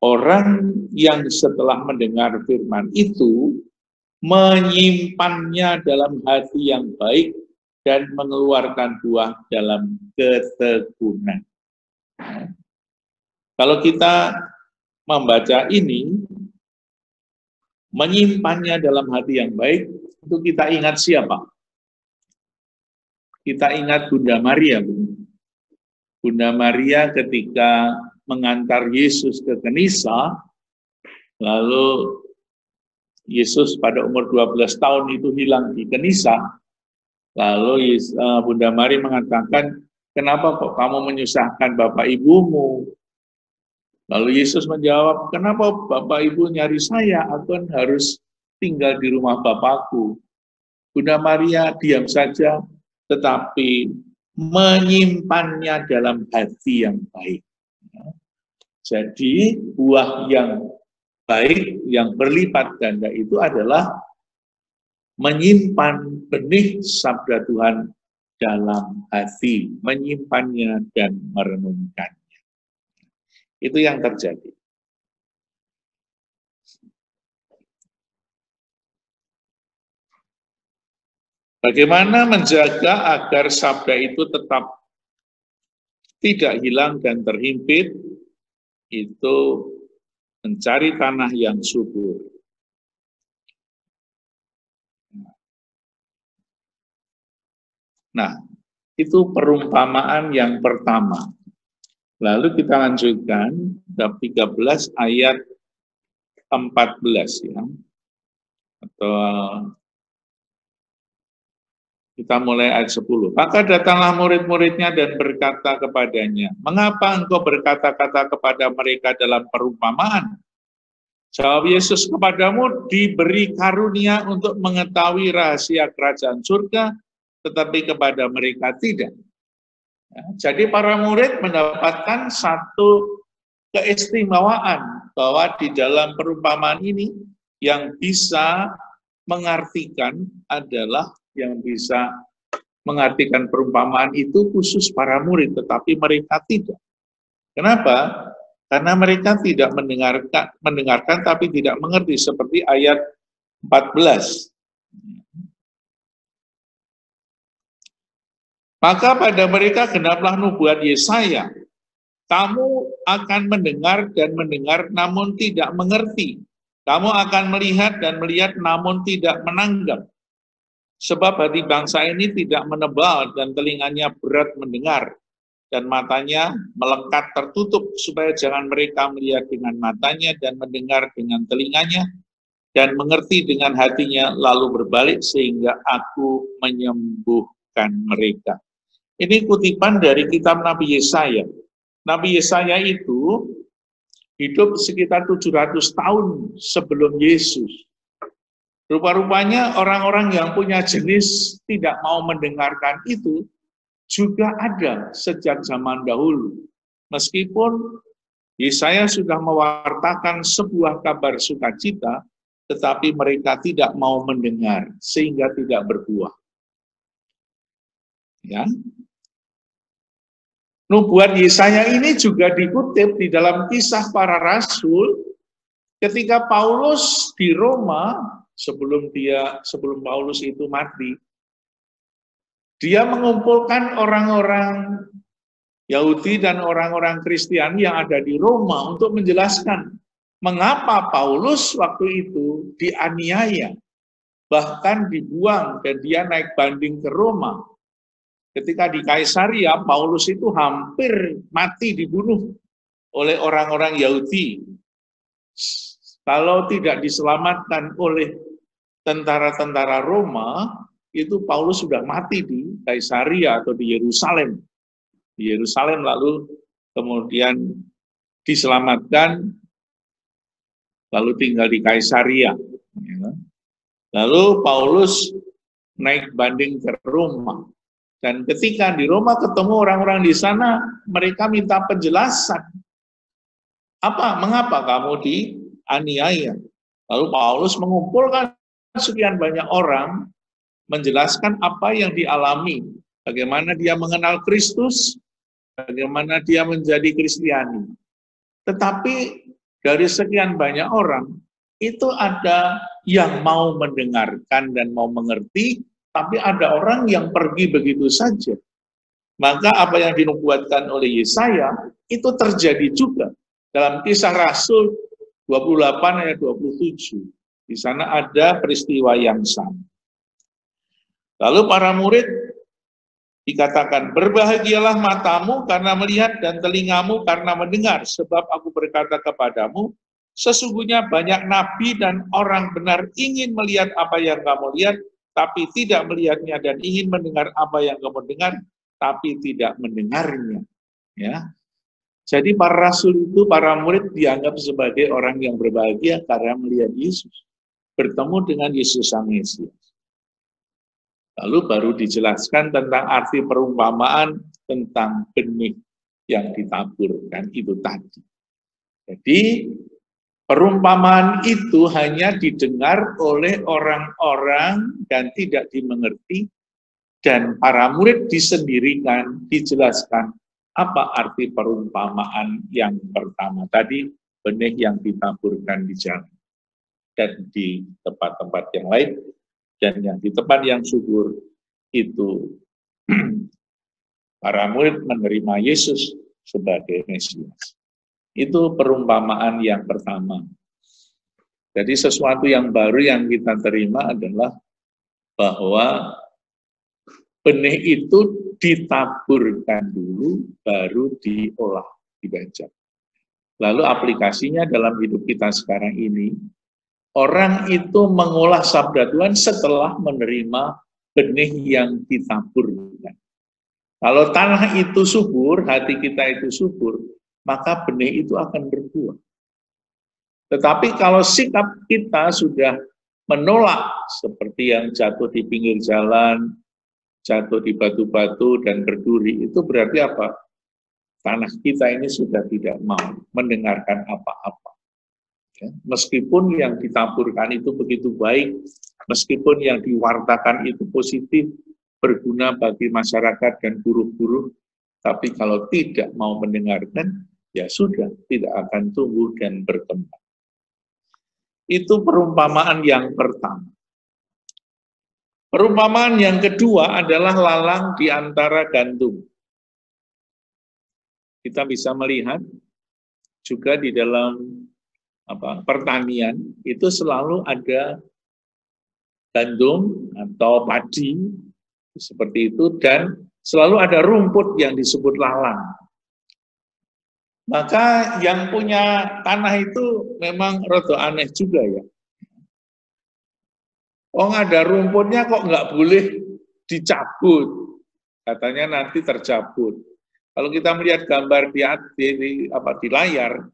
Orang yang setelah mendengar firman itu menyimpannya dalam hati yang baik dan mengeluarkan buah dalam ketekunan. Kalau kita membaca ini, menyimpannya dalam hati yang baik, itu kita ingat siapa? Kita ingat Bunda Maria. Bunda Maria ketika mengantar Yesus ke Kenisa, lalu Yesus pada umur 12 tahun itu hilang di Kenisa, lalu Bunda Maria mengatakan, kenapa kok kamu menyusahkan bapak ibumu? Lalu Yesus menjawab, kenapa bapak ibu nyari saya? Aku kan harus tinggal di rumah bapakku. Bunda Maria diam saja, tetapi menyimpannya dalam hati yang baik. Jadi buah yang baik, yang berlipat ganda itu adalah menyimpan benih sabda Tuhan dalam hati, menyimpannya dan merenungkannya. Itu yang terjadi. Bagaimana menjaga agar sabda itu tetap tidak hilang dan terhimpit? Itu mencari tanah yang subur. Nah, itu perumpamaan yang pertama. Lalu kita lanjutkan bab 13 ayat 14 ya. Atau kita mulai ayat 10. Maka datanglah murid-muridnya dan berkata kepadanya, mengapa engkau berkata-kata kepada mereka dalam perumpamaan? Jawab Yesus, kepadamu diberi karunia untuk mengetahui rahasia kerajaan surga, tetapi kepada mereka tidak. Ya, jadi para murid mendapatkan satu keistimewaan bahwa di dalam perumpamaan ini yang bisa mengartikan adalah yang bisa mengartikan perumpamaan itu khusus para murid, tetapi mereka tidak. Kenapa? Karena mereka tidak mendengarkan tapi tidak mengerti, seperti ayat 14. Maka pada mereka genaplah nubuat Yesaya. Kamu akan mendengar dan mendengar namun tidak mengerti. Kamu akan melihat dan melihat namun tidak menanggap. Sebab hati bangsa ini tidak menebal dan telinganya berat mendengar. Dan matanya melekat tertutup supaya jangan mereka melihat dengan matanya dan mendengar dengan telinganya dan mengerti dengan hatinya lalu berbalik sehingga aku menyembuhkan mereka. Ini kutipan dari kitab Nabi Yesaya. Nabi Yesaya itu hidup sekitar 700 tahun sebelum Yesus. Rupa-rupanya orang-orang yang punya jenis tidak mau mendengarkan itu juga ada sejak zaman dahulu. Meskipun Yesaya sudah mewartakan sebuah kabar sukacita, tetapi mereka tidak mau mendengar, sehingga tidak berbuah. Ya. Nubuat Yesaya ini juga dikutip di dalam Kisah Para Rasul, ketika Paulus di Roma, sebelum Paulus itu mati, dia mengumpulkan orang-orang Yahudi dan orang-orang Kristiani yang ada di Roma untuk menjelaskan mengapa Paulus waktu itu dianiaya, bahkan dibuang dan dia naik banding ke Roma. Ketika di Kaisaria, Paulus itu hampir mati dibunuh oleh orang-orang Yahudi. Kalau tidak diselamatkan oleh tentara-tentara Roma, itu Paulus sudah mati di Kaisaria atau di Yerusalem. Di Yerusalem lalu kemudian diselamatkan, lalu tinggal di Kaisaria. Lalu Paulus naik banding ke Roma. Dan ketika di Roma ketemu orang-orang di sana, mereka minta penjelasan. Mengapa kamu dianiaya? Lalu Paulus mengumpulkan sekian banyak orang, menjelaskan apa yang dialami, bagaimana dia mengenal Kristus, bagaimana dia menjadi Kristiani. Tetapi dari sekian banyak orang, itu ada yang mau mendengarkan dan mau mengerti, tapi ada orang yang pergi begitu saja. Maka apa yang dinubuatkan oleh Yesaya, itu terjadi juga. Dalam Kisah Rasul 28 ayat 27. Di sana ada peristiwa yang sama. Lalu para murid dikatakan, berbahagialah matamu karena melihat dan telingamu karena mendengar. Sebab aku berkata kepadamu, sesungguhnya banyak nabi dan orang benar ingin melihat apa yang kamu lihat, tapi tidak melihatnya, dan ingin mendengar apa yang kamu dengar, tapi tidak mendengarnya. Ya. Jadi para rasul itu, para murid dianggap sebagai orang yang berbahagia karena melihat Yesus, bertemu dengan Yesus Sang Mesias. Lalu baru dijelaskan tentang arti perumpamaan tentang benih yang ditaburkan itu tadi. Jadi perumpamaan itu hanya didengar oleh orang-orang dan tidak dimengerti, dan para murid disendirikan, dijelaskan apa arti perumpamaan yang pertama tadi, benih yang ditaburkan di jalan dan di tempat-tempat yang lain. Dan yang di tempat yang subur itu para murid menerima Yesus sebagai Mesias. Itu perumpamaan yang pertama. Jadi sesuatu yang baru yang kita terima adalah bahwa benih itu ditaburkan dulu, baru diolah, dibaca. Lalu aplikasinya dalam hidup kita sekarang ini, orang itu mengolah sabda Tuhan setelah menerima benih yang ditaburkan. Kalau tanah itu subur, hati kita itu subur, maka benih itu akan berbuah. Tetapi kalau sikap kita sudah menolak, seperti yang jatuh di pinggir jalan, jatuh di batu-batu dan berduri, itu berarti apa? Tanah kita ini sudah tidak mau mendengarkan apa-apa. Ya, meskipun yang ditaburkan itu begitu baik, meskipun yang diwartakan itu positif, berguna bagi masyarakat dan buruh-buruh, tapi kalau tidak mau mendengarkan, ya sudah, tidak akan tumbuh dan berkembang. Itu perumpamaan yang pertama. Perumpamaan yang kedua adalah lalang di antara gandum. Kita bisa melihat juga di dalam pertanian itu selalu ada gandum atau padi seperti itu, dan selalu ada rumput yang disebut lalang. Maka yang punya tanah itu memang rada aneh juga ya. Oh, ada rumputnya kok nggak boleh dicabut, katanya nanti tercabut. Kalau kita melihat gambar di layar,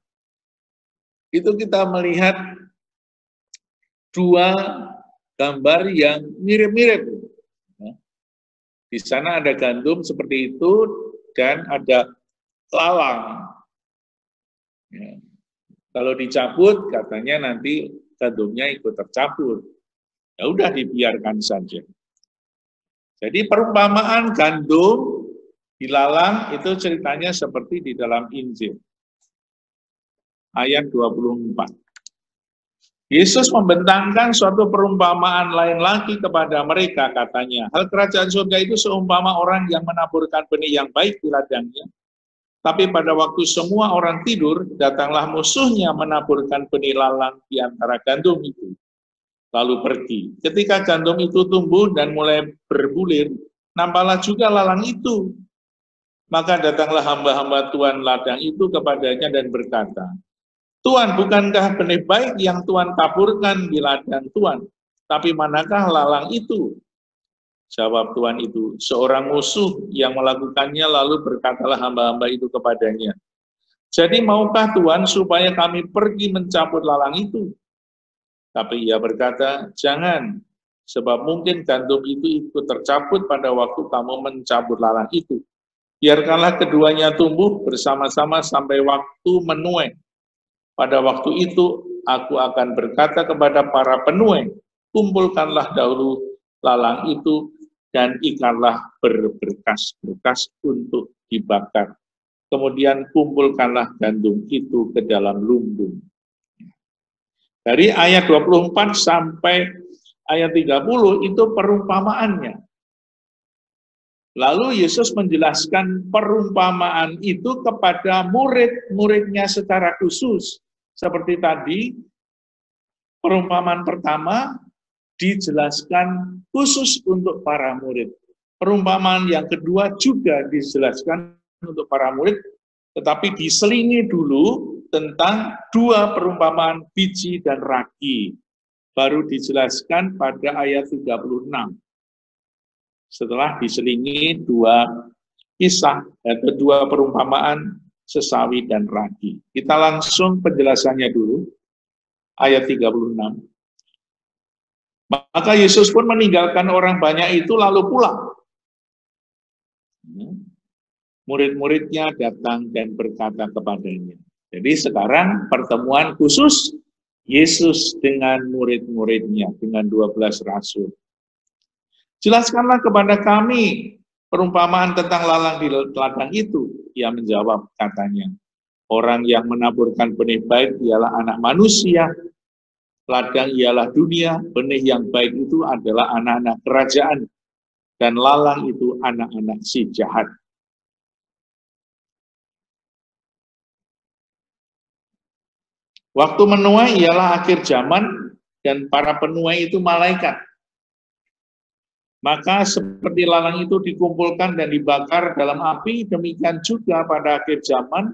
itu kita melihat dua gambar yang mirip-mirip. Di sana ada gandum seperti itu dan ada lalang. Ya. Kalau dicabut, katanya nanti gandumnya ikut tercabut. Ya udah, dibiarkan saja. Jadi perumpamaan gandum dilalang itu ceritanya seperti di dalam Injil. Ayat 24. Yesus membentangkan suatu perumpamaan lain lagi kepada mereka, katanya, hal kerajaan surga itu seumpama orang yang menaburkan benih yang baik di ladangnya. Tapi pada waktu semua orang tidur, datanglah musuhnya menaburkan benih lalang di antara gandum itu, lalu pergi. Ketika gandum itu tumbuh dan mulai berbulir, nampaklah juga lalang itu. Maka datanglah hamba-hamba Tuhan ladang itu kepadanya dan berkata, Tuhan, bukankah benih baik yang Tuhan taburkan di ladang Tuhan? Tapi manakah lalang itu? Jawab Tuhan itu, seorang musuh yang melakukannya, lalu berkatalah hamba-hamba itu kepadanya, jadi maukah Tuhan supaya kami pergi mencabut lalang itu? Tapi ia berkata, jangan, sebab mungkin gandum itu ikut tercabut pada waktu kamu mencabut lalang itu. Biarkanlah keduanya tumbuh bersama-sama sampai waktu menuai. Pada waktu itu, aku akan berkata kepada para penuai, kumpulkanlah dahulu lalang itu, dan ikanlah berberkas-berkas untuk dibakar. Kemudian kumpulkanlah gandum itu ke dalam lumbung. Dari ayat 24 sampai ayat 30 itu perumpamaannya. Lalu Yesus menjelaskan perumpamaan itu kepada murid-muridnya secara khusus. Seperti tadi, perumpamaan pertama dijelaskan khusus untuk para murid. Perumpamaan yang kedua juga dijelaskan untuk para murid, tetapi diselingi dulu tentang dua perumpamaan biji dan ragi. Baru dijelaskan pada ayat 36. Setelah diselingi dua kisah atau dua perumpamaan sesawi dan ragi. Kita langsung penjelasannya dulu. Ayat 36. Maka Yesus pun meninggalkan orang banyak itu lalu pulang. Murid-muridnya datang dan berkata kepadanya. Jadi sekarang pertemuan khusus Yesus dengan murid-muridnya, dengan 12 rasul. Jelaskanlah kepada kami perumpamaan tentang lalang di ladang itu. Ia menjawab, katanya, orang yang menaburkan benih baik ialah anak manusia, ladang ialah dunia, benih yang baik itu adalah anak-anak kerajaan, dan lalang itu anak-anak si jahat. Waktu menuai ialah akhir zaman, dan para penuai itu malaikat. Maka seperti lalang itu dikumpulkan dan dibakar dalam api, demikian juga pada akhir zaman,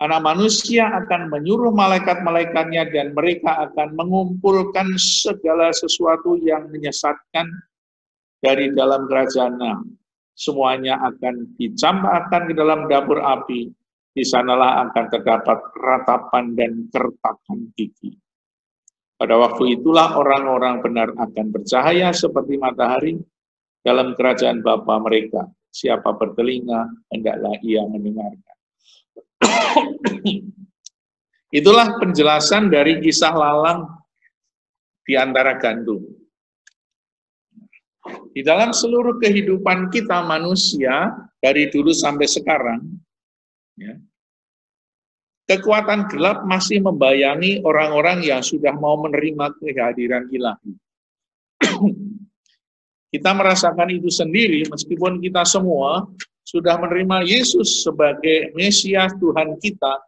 anak manusia akan menyuruh malaikat-malaikatnya dan mereka akan mengumpulkan segala sesuatu yang menyesatkan dari dalam kerajaan. Semuanya akan dicampakkan ke dalam dapur api di sanalah akan terdapat ratapan dan kertakan gigi. Pada waktu itulah orang-orang benar akan bercahaya seperti matahari dalam kerajaan Bapa mereka. Siapa bertelinga, hendaklah ia mendengarkan. Itulah penjelasan dari kisah lalang di antara gandum. Di dalam seluruh kehidupan kita manusia, dari dulu sampai sekarang, ya, kekuatan gelap masih membayangi orang-orang yang sudah mau menerima kehadiran ilahi. Kita merasakan itu sendiri meskipun kita semua sudah menerima Yesus sebagai Mesias Tuhan kita,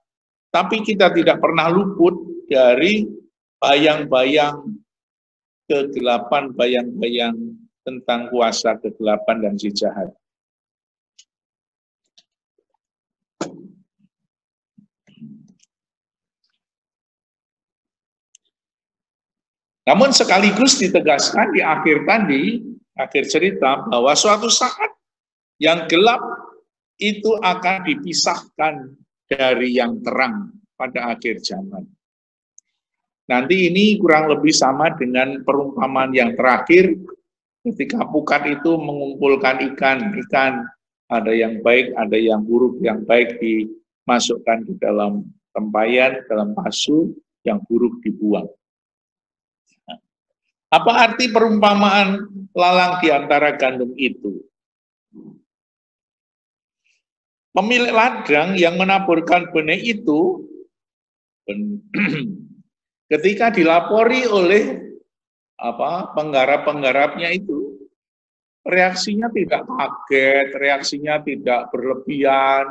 tapi kita tidak pernah luput dari bayang-bayang kegelapan, bayang-bayang tentang kuasa kegelapan dan si jahat. Namun sekaligus ditegaskan di akhir tadi, akhir cerita, bahwa suatu saat yang gelap itu akan dipisahkan dari yang terang pada akhir zaman. Nanti ini kurang lebih sama dengan perumpamaan yang terakhir, ketika pukat itu mengumpulkan ikan, ada yang baik, ada yang buruk, yang baik dimasukkan ke dalam tempayan, dalam pasu, yang buruk dibuang. Apa arti perumpamaan lalang di antara gandum itu? Pemilik ladang yang menaburkan benih itu, ketika dilapori oleh penggarap-penggarapnya itu, reaksinya tidak kaget, reaksinya tidak berlebihan,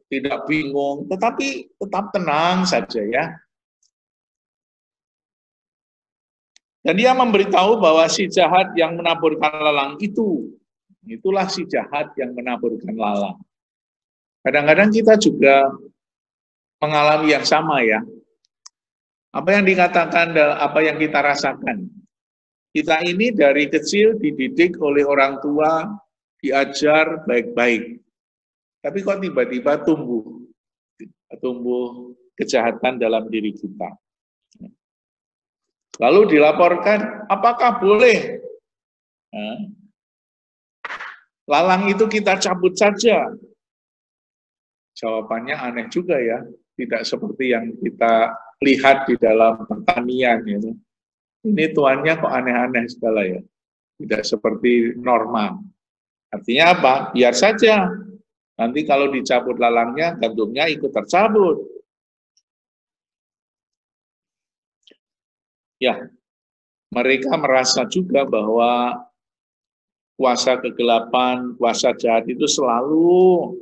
tidak bingung, tetapi tetap tenang saja ya. Dan dia memberitahu bahwa si jahat yang menaburkan lalang itulah si jahat yang menaburkan lalang. Kadang-kadang kita juga mengalami yang sama ya. Apa yang dikatakan, apa yang kita rasakan. Kita ini dari kecil dididik oleh orang tua, diajar baik-baik. Tapi kok tiba-tiba tumbuh kejahatan dalam diri kita. Lalu dilaporkan, apakah boleh lalang itu kita cabut saja? Jawabannya aneh juga ya, tidak seperti yang kita lihat di dalam pertanian. Ya. Ini tuannya kok aneh-aneh segala ya, tidak seperti normal. Artinya apa? Biar saja, nanti kalau dicabut lalangnya, gandumnya ikut tercabut. Ya, mereka merasa juga bahwa kuasa kegelapan, kuasa jahat itu selalu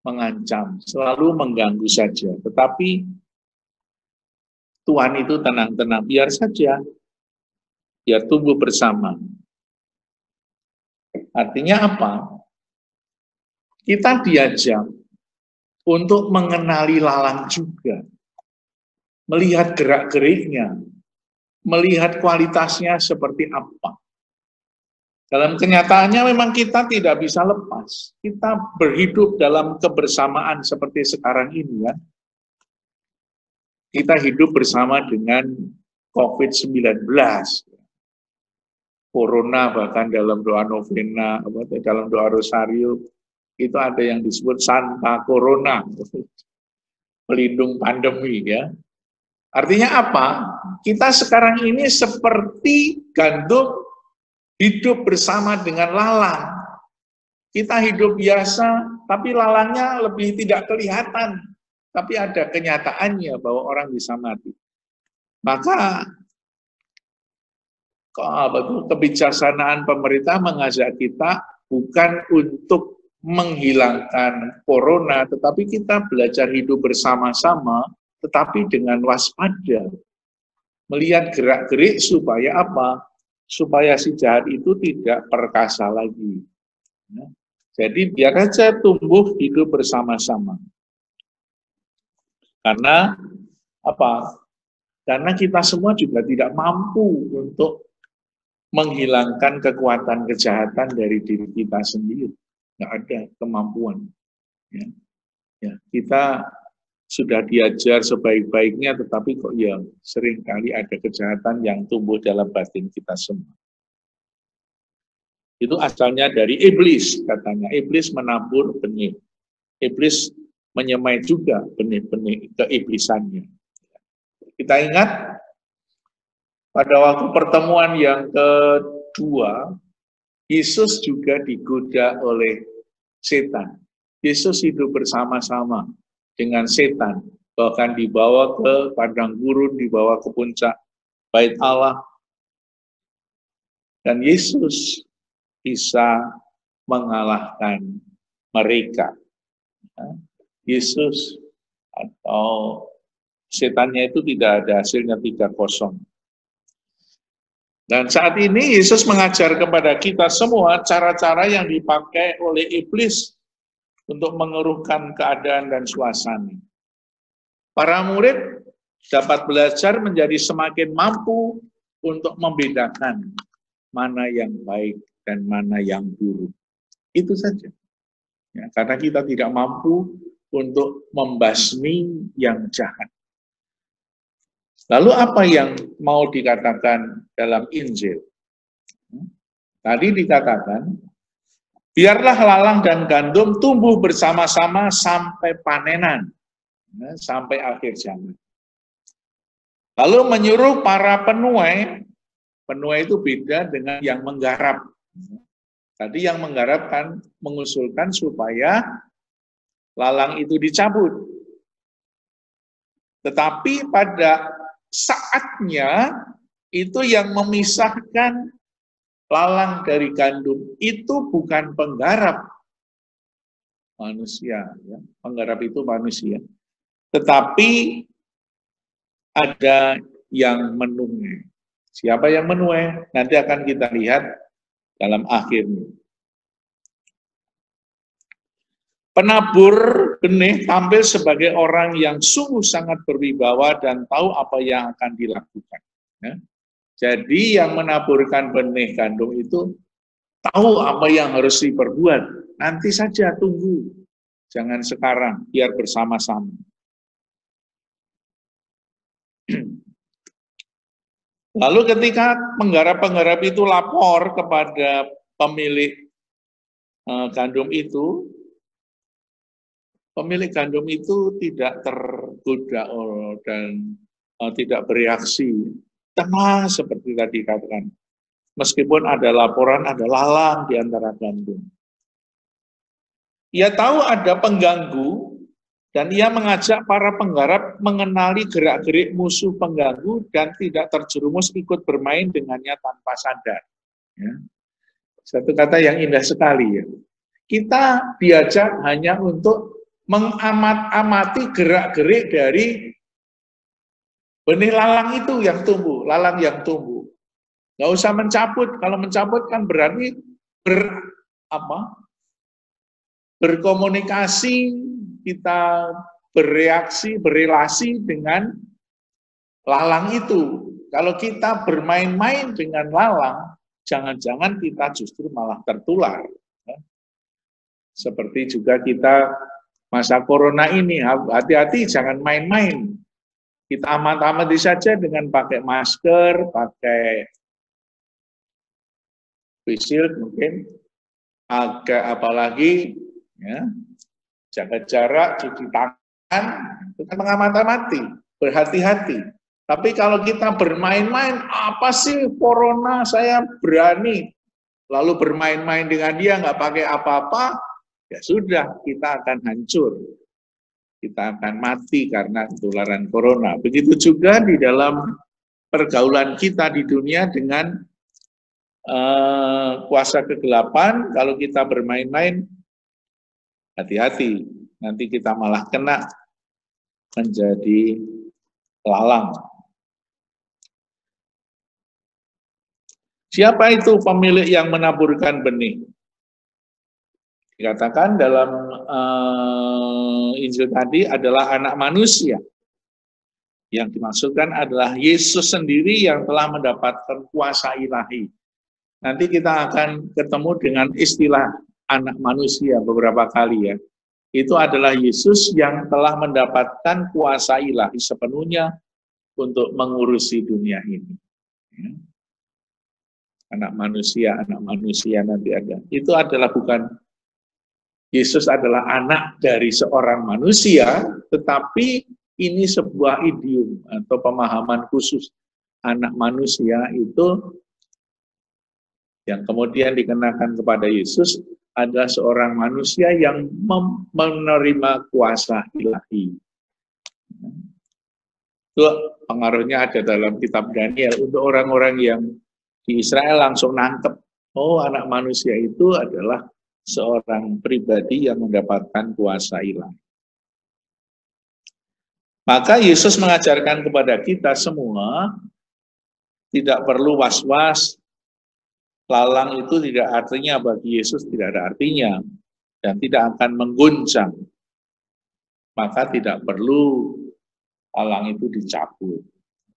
mengancam, selalu mengganggu saja. Tetapi Tuhan itu tenang-tenang, biar saja, biar tumbuh bersama. Artinya apa? Kita diajak untuk mengenali lalang juga, melihat gerak-geriknya, melihat kualitasnya seperti apa. Dalam kenyataannya memang kita tidak bisa lepas. Kita berhidup dalam kebersamaan seperti sekarang ini ya. Kita hidup bersama dengan COVID-19. Corona bahkan dalam doa novena, dalam doa rosario, itu ada yang disebut Santa Corona. Pelindung pandemi ya. Artinya apa? Kita sekarang ini seperti gandum hidup bersama dengan lalang. Kita hidup biasa, tapi lalangnya lebih tidak kelihatan. Tapi ada kenyataannya bahwa orang bisa mati. Maka kebijaksanaan pemerintah mengajak kita bukan untuk menghilangkan corona, tetapi kita belajar hidup bersama-sama, tetapi dengan waspada. Melihat gerak-gerik supaya apa? Supaya si jahat itu tidak perkasa lagi. Jadi biar aja tumbuh hidup bersama-sama. Karena apa? Karena kita semua juga tidak mampu untuk menghilangkan kekuatan kejahatan dari diri kita sendiri. Nggak ada kemampuan. Ya. Ya, kita sudah diajar sebaik-baiknya, tetapi kok ya seringkali ada kejahatan yang tumbuh dalam batin kita semua. Itu asalnya dari iblis, katanya. Iblis menabur benih. Iblis menyemai juga benih-benih keiblisannya. Kita ingat pada waktu pertemuan yang kedua, Yesus juga digoda oleh setan. Yesus hidup bersama-sama dengan setan, bahkan dibawa ke padang gurun, dibawa ke puncak bait Allah. Dan Yesus bisa mengalahkan mereka. Yesus atau setannya itu tidak ada hasilnya 3-0. Dan saat ini Yesus mengajar kepada kita semua cara-cara yang dipakai oleh iblis untuk mengeruhkan keadaan dan suasana. Para murid dapat belajar menjadi semakin mampu untuk membedakan mana yang baik dan mana yang buruk. Itu saja. Ya, karena kita tidak mampu untuk membasmi yang jahat. Lalu apa yang mau dikatakan dalam Injil? Tadi dikatakan, biarlah lalang dan gandum tumbuh bersama-sama sampai panenan, sampai akhir zaman. Lalu menyuruh para penuai itu beda dengan yang menggarap. Tadi yang menggarap kan mengusulkan supaya lalang itu dicabut. Tetapi pada saatnya itu yang memisahkan lalang dari gandum itu bukan penggarap manusia, ya. Penggarap itu manusia, tetapi ada yang menuai. Siapa yang menuai? Nanti akan kita lihat dalam akhirnya. Penabur benih tampil sebagai orang yang sungguh sangat berwibawa dan tahu apa yang akan dilakukan. Ya. Jadi yang menaburkan benih gandum itu tahu apa yang harus diperbuat. Nanti saja, tunggu. Jangan sekarang, biar bersama-sama. Lalu ketika penggarap-penggarap itu lapor kepada pemilik gandum itu, pemilik gandum itu tidak tergoda dan tidak bereaksi. Tenang seperti tadi katakan. Meskipun ada laporan, ada lalang di antara gandum. Ia tahu ada pengganggu dan ia mengajak para penggarap mengenali gerak-gerik musuh pengganggu dan tidak terjerumus ikut bermain dengannya tanpa sadar. Ya. Satu kata yang indah sekali ya. Kita diajak hanya untuk mengamati gerak-gerik dari benih lalang itu yang tumbuh, lalang yang tumbuh. Nggak usah mencabut. Kalau mencabut kan berarti berkomunikasi, kita bereaksi, berelasi dengan lalang itu. Kalau kita bermain-main dengan lalang, jangan-jangan kita justru malah tertular. Seperti juga kita masa corona ini, hati-hati jangan main-main. Kita amat-amati saja dengan pakai masker, pakai face shield mungkin, agak apalagi ya, jaga jarak, cuci tangan, kita mengamati, berhati-hati. Tapi kalau kita bermain-main, apa sih corona saya berani, lalu bermain-main dengan dia nggak pakai apa-apa, ya sudah kita akan hancur. Kita akan mati karena ketularan corona. Begitu juga di dalam pergaulan kita di dunia dengan kuasa kegelapan. Kalau kita bermain-main, hati-hati. Nanti kita malah kena menjadi lalang. Siapa itu pemilik yang menaburkan benih? Dikatakan dalam Injil tadi adalah anak manusia. Yang dimaksudkan adalah Yesus sendiri yang telah mendapatkan kuasa ilahi. Nanti kita akan ketemu dengan istilah anak manusia beberapa kali ya. itu adalah Yesus yang telah mendapatkan kuasa ilahi sepenuhnya untuk mengurusi dunia ini. Anak manusia nanti ada. Itu adalah bukan, Yesus adalah anak dari seorang manusia, tetapi ini sebuah idiom atau pemahaman khusus. Anak manusia itu yang kemudian dikenakan kepada Yesus adalah seorang manusia yang menerima kuasa ilahi. Itu pengaruhnya ada dalam kitab Daniel. Untuk orang-orang yang di Israel langsung nangkep, oh anak manusia itu adalah seorang pribadi yang mendapatkan kuasa ilahi. Maka Yesus mengajarkan kepada kita semua, tidak perlu was-was. Lalang itu tidak artinya bagi Yesus tidak ada artinya dan tidak akan mengguncang. Maka tidak perlu lalang itu dicabut.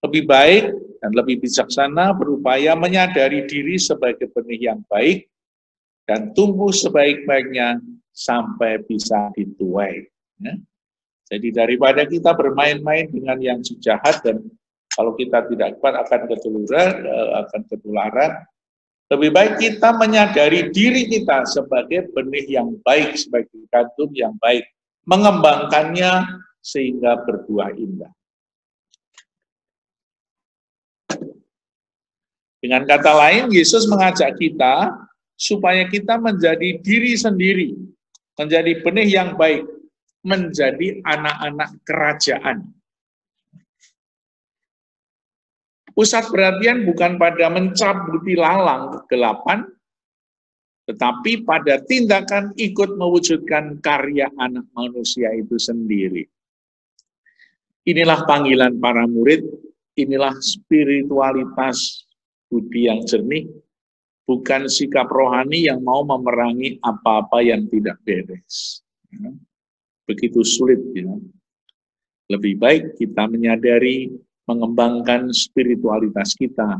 Lebih baik dan lebih bijaksana berupaya menyadari diri sebagai benih yang baik dan tumbuh sebaik-baiknya sampai bisa dituai. Ya. Jadi daripada kita bermain-main dengan yang jahat dan kalau kita tidak kuat akan ketularan, lebih baik kita menyadari diri kita sebagai benih yang baik, sebagai gandum yang baik, mengembangkannya sehingga berbuah indah. Dengan kata lain, Yesus mengajak kita supaya kita menjadi diri sendiri, menjadi benih yang baik, menjadi anak-anak kerajaan. Pusat perhatian bukan pada mencabuti lalang kegelapan, tetapi pada tindakan ikut mewujudkan karya anak manusia itu sendiri. Inilah panggilan para murid, inilah spiritualitas budi yang jernih, bukan sikap rohani yang mau memerangi apa-apa yang tidak beres. Begitu sulit, ya. Lebih baik kita menyadari, mengembangkan spiritualitas kita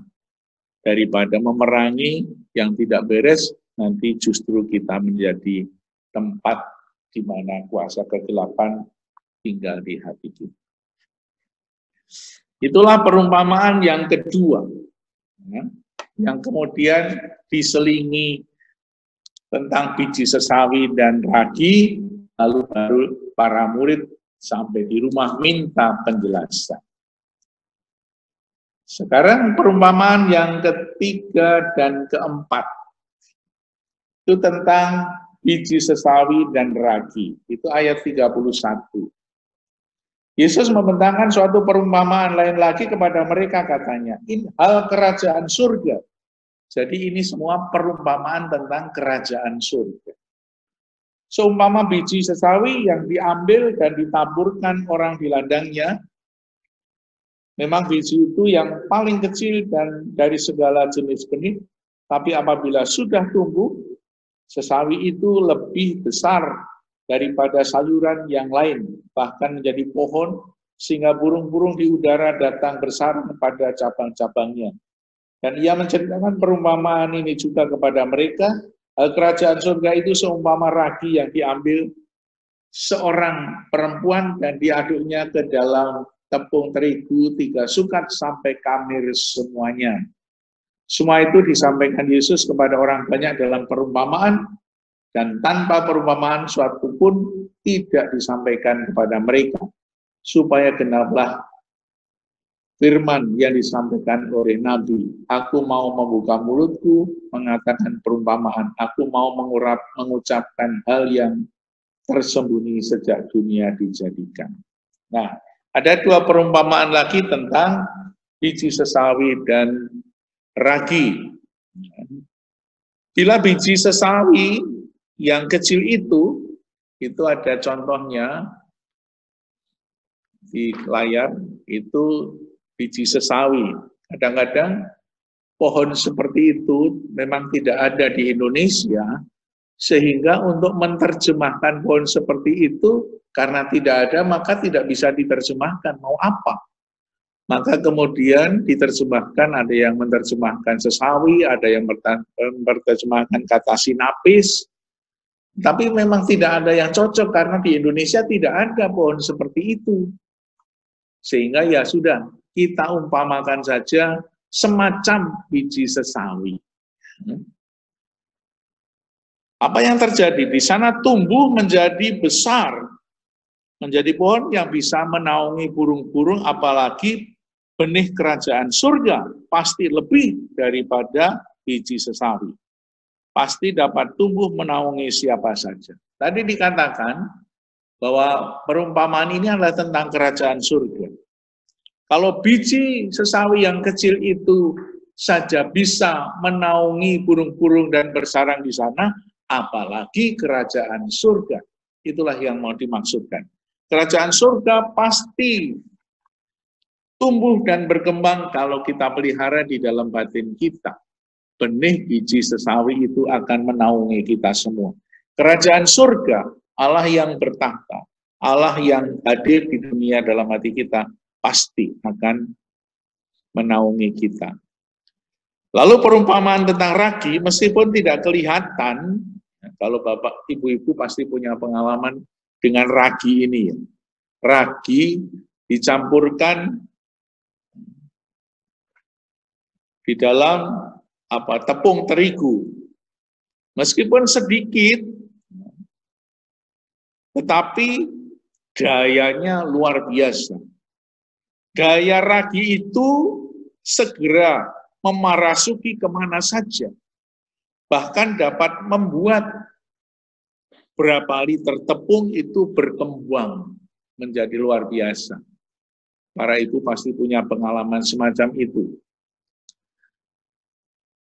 daripada memerangi yang tidak beres. Nanti justru kita menjadi tempat di mana kuasa kegelapan tinggal di hati kita. Itulah perumpamaan yang kedua, ya, yang kemudian diselingi tentang biji sesawi dan ragi, lalu baru para murid sampai di rumah minta penjelasan. Sekarang perumpamaan yang ketiga dan keempat, itu tentang biji sesawi dan ragi. Itu ayat 31. Yesus membentangkan suatu perumpamaan lain lagi kepada mereka, katanya, ini hal kerajaan surga. Jadi ini semua perumpamaan tentang kerajaan surga. Seumpama biji sesawi yang diambil dan ditaburkan orang di ladangnya, memang biji itu yang paling kecil dan dari segala jenis benih, tapi apabila sudah tumbuh, sesawi itu lebih besar daripada sayuran yang lain, bahkan menjadi pohon, sehingga burung-burung di udara datang bersarang pada cabang-cabangnya. Dan ia menceritakan perumpamaan ini juga kepada mereka, kerajaan surga itu seumpama ragi yang diambil seorang perempuan dan diaduknya ke dalam tepung terigu 3 sukat sampai kamir semuanya. Semua itu disampaikan Yesus kepada orang banyak dalam perumpamaan, dan tanpa perumpamaan suatu pun tidak disampaikan kepada mereka, supaya genaplah firman yang disampaikan oleh Nabi. Aku mau membuka mulutku, mengatakan perumpamaan. Aku mau mengucapkan hal yang tersembunyi sejak dunia dijadikan. Nah, ada 2 perumpamaan lagi tentang biji sesawi dan ragi. Bila biji sesawi yang kecil itu ada contohnya di layar, itu biji sesawi. Kadang-kadang pohon seperti itu memang tidak ada di Indonesia, sehingga untuk menerjemahkan pohon seperti itu, karena tidak ada, maka tidak bisa diterjemahkan. Mau apa? Maka kemudian diterjemahkan, ada yang menerjemahkan sesawi, ada yang menerjemahkan kata sinapis, Tapi memang tidak ada yang cocok karena di Indonesia tidak ada pohon seperti itu. Sehingga ya sudah, kita umpamakan saja semacam biji sesawi. Apa yang terjadi? Di sana tumbuh menjadi besar, menjadi pohon yang bisa menaungi burung-burung, apalagi benih kerajaan surga pasti lebih daripada biji sesawi. Pasti dapat tumbuh menaungi siapa saja. Tadi dikatakan bahwa perumpamaan ini adalah tentang kerajaan surga. Kalau biji sesawi yang kecil itu saja bisa menaungi burung-burung dan bersarang di sana, apalagi kerajaan surga. Itulah yang mau dimaksudkan. Kerajaan surga pasti tumbuh dan berkembang kalau kita pelihara di dalam batin kita. Benih biji sesawi itu akan menaungi kita semua. Kerajaan surga, Allah yang bertahta, Allah yang hadir di dunia dalam hati kita, pasti akan menaungi kita. Lalu perumpamaan tentang ragi, meskipun tidak kelihatan, kalau Bapak, Ibu-Ibu pasti punya pengalaman dengan ragi ini. Ya. Ragi dicampurkan di dalam tepung terigu, meskipun sedikit, tetapi dayanya luar biasa. Daya ragi itu segera memarasuki kemana saja, bahkan dapat membuat berapa liter tepung itu berkembang menjadi luar biasa. Para ibu pasti punya pengalaman semacam itu.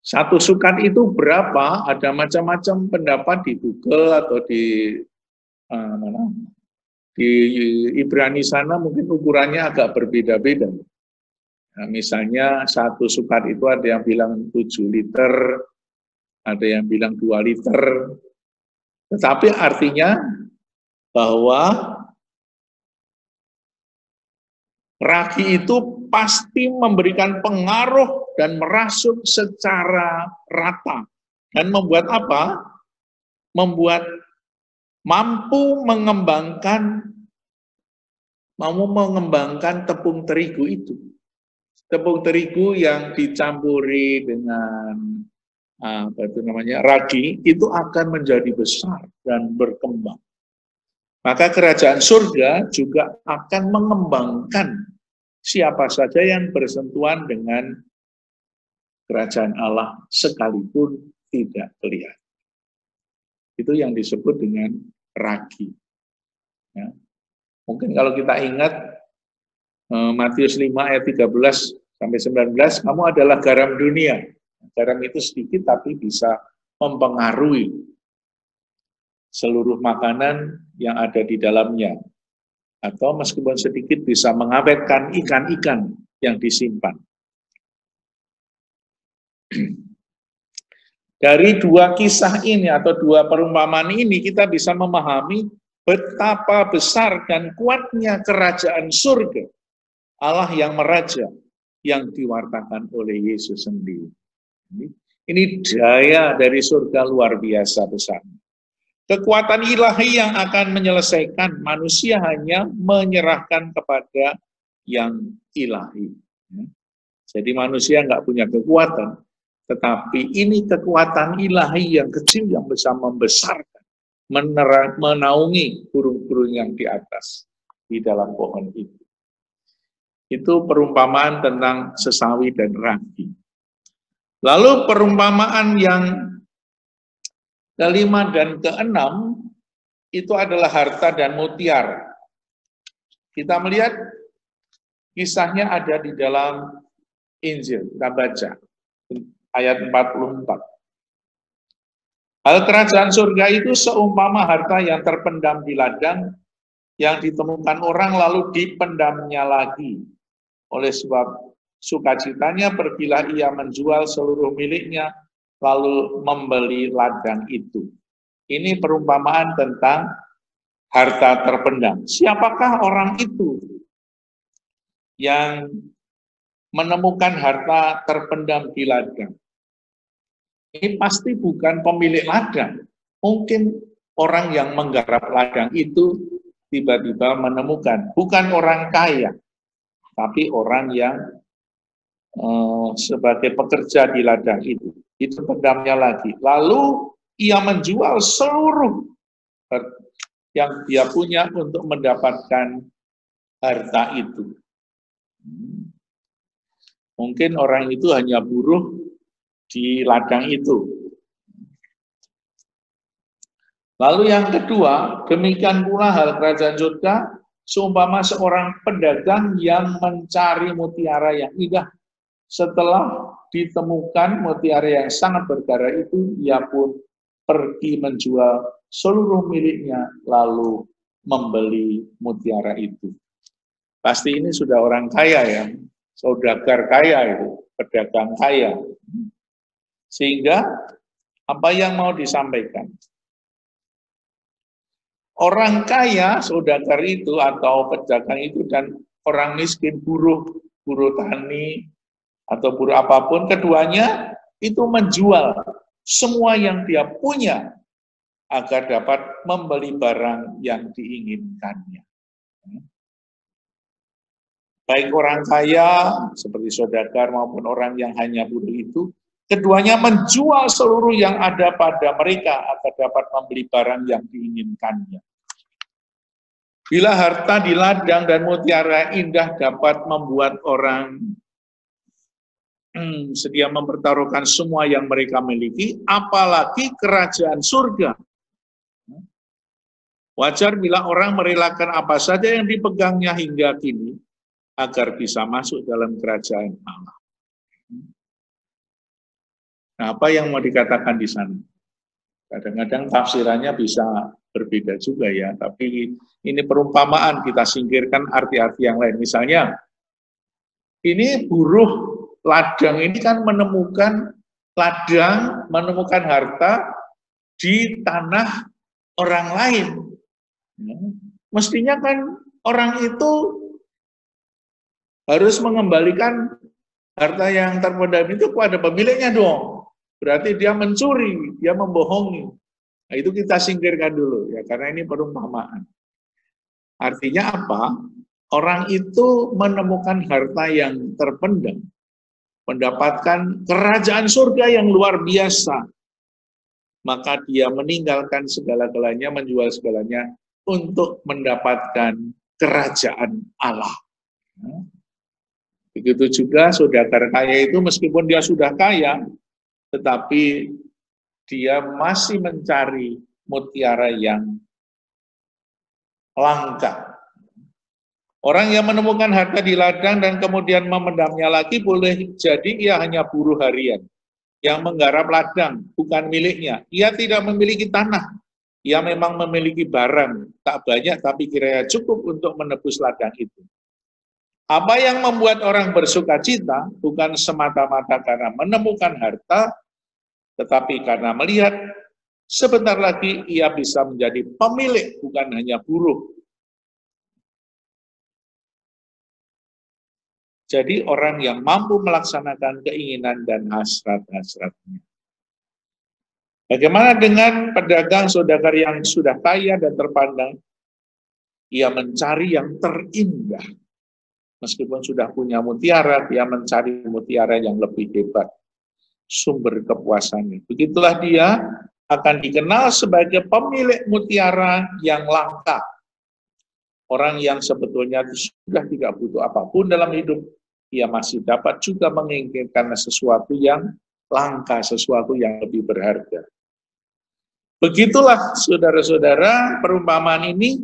Satu sukat itu berapa? Ada macam-macam pendapat di Google atau di Ibrani sana mungkin ukurannya agak berbeda-beda. Nah, misalnya satu sukat itu ada yang bilang 7 liter, ada yang bilang 2 liter. Tetapi artinya bahwa ragi itu pasti memberikan pengaruh dan merasuk secara rata. Dan membuat apa? Membuat mampu mengembangkan tepung terigu itu. Tepung terigu yang dicampuri dengan ragi itu akan menjadi besar dan berkembang. Maka kerajaan surga juga akan mengembangkan siapa saja yang bersentuhan dengan kerajaan Allah sekalipun tidak kelihatan. Itu yang disebut dengan ragi. Ya. Mungkin kalau kita ingat Matius 5 ayat 13 sampai 19, kamu adalah garam dunia. Garam itu sedikit tapi bisa mempengaruhi seluruh makanan yang ada di dalamnya. Atau meskipun sedikit bisa mengawetkan ikan-ikan yang disimpan. Dari dua kisah ini atau dua perumpamaan ini kita bisa memahami betapa besar dan kuatnya kerajaan surga. Allah yang meraja yang diwartakan oleh Yesus sendiri. Ini daya dari surga luar biasa besar. Kekuatan ilahi yang akan menyelesaikan, manusia hanya menyerahkan kepada yang ilahi. Jadi manusia nggak punya kekuatan, tetapi ini kekuatan ilahi yang kecil yang bisa membesarkan, menaungi burung-burung yang di atas, di dalam pohon itu. Itu perumpamaan tentang sesawi dan ragi. Lalu perumpamaan yang kelima dan keenam itu adalah harta dan mutiara. Kita melihat kisahnya ada di dalam Injil, kita baca ayat 44. Hal kerajaan surga itu seumpama harta yang terpendam di ladang yang ditemukan orang lalu dipendamnya lagi. Oleh sebab sukacitanya pergilah ia menjual seluruh miliknya lalu membeli ladang itu. Ini perumpamaan tentang harta terpendam. Siapakah orang itu yang menemukan harta terpendam di ladang? Ini pasti bukan pemilik ladang. Mungkin orang yang menggarap ladang itu tiba-tiba menemukan, bukan orang kaya, tapi orang yang sebagai pekerja di ladang itu pedamnya lagi. Lalu ia menjual seluruh yang dia punya untuk mendapatkan harta itu. Mungkin orang itu hanya buruh di ladang itu. Lalu yang kedua, demikian pula hal kerajaan surga, seumpama seorang pedagang yang mencari mutiara yang indah. Setelah ditemukan mutiara yang sangat berharga itu, ia pun pergi menjual seluruh miliknya, lalu membeli mutiara itu. Pasti ini sudah orang kaya ya, saudagar kaya itu, pedagang kaya. Sehingga apa yang mau disampaikan? Orang kaya, saudagar itu atau pedagang itu, dan orang miskin, buruh tani atau buruh apapun, keduanya itu menjual semua yang dia punya agar dapat membeli barang yang diinginkannya. Baik orang kaya seperti saudagar maupun orang yang hanya buruh itu, keduanya menjual seluruh yang ada pada mereka agar dapat membeli barang yang diinginkannya. Bila harta di ladang dan mutiara indah dapat membuat orang sedia mempertaruhkan semua yang mereka miliki, apalagi kerajaan surga. Wajar bila orang merelakan apa saja yang dipegangnya hingga kini, agar bisa masuk dalam kerajaan Allah. Nah, apa yang mau dikatakan di sana? Kadang-kadang tafsirannya bisa berbeda juga ya, tapi ini perumpamaan, kita singkirkan arti-arti yang lain. Misalnya, ini buruh ladang ini kan menemukan ladang, menemukan harta di tanah orang lain. Mestinya kan orang itu harus mengembalikan harta yang terpendam itu kepada pemiliknya dong. Berarti dia mencuri, dia membohongi. Nah, itu kita singkirkan dulu ya, karena ini perumpamaan. Artinya apa? Orang itu menemukan harta yang terpendam, mendapatkan kerajaan surga yang luar biasa. Maka dia meninggalkan segala-galanya, menjual segalanya untuk mendapatkan kerajaan Allah. Begitu juga saudagar kaya itu, meskipun dia sudah kaya, tetapi dia masih mencari mutiara yang langka. Orang yang menemukan harta di ladang dan kemudian memendamnya lagi, boleh jadi ia hanya buruh harian yang menggarap ladang, bukan miliknya. Ia tidak memiliki tanah, ia memang memiliki barang, tak banyak tapi kiranya cukup untuk menebus ladang itu. Apa yang membuat orang bersuka cita bukan semata-mata karena menemukan harta, tetapi karena melihat sebentar lagi ia bisa menjadi pemilik, bukan hanya buruh. Jadi orang yang mampu melaksanakan keinginan dan hasrat-hasratnya. Bagaimana dengan pedagang saudagar yang sudah kaya dan terpandang? Ia mencari yang terindah. Meskipun sudah punya mutiara, dia mencari mutiara yang lebih hebat. Sumber kepuasannya. Begitulah dia akan dikenal sebagai pemilik mutiara yang langka. Orang yang sebetulnya sudah tidak butuh apapun dalam hidup, ia masih dapat juga menginginkan sesuatu yang langka, sesuatu yang lebih berharga. Begitulah saudara-saudara perumpamaan ini,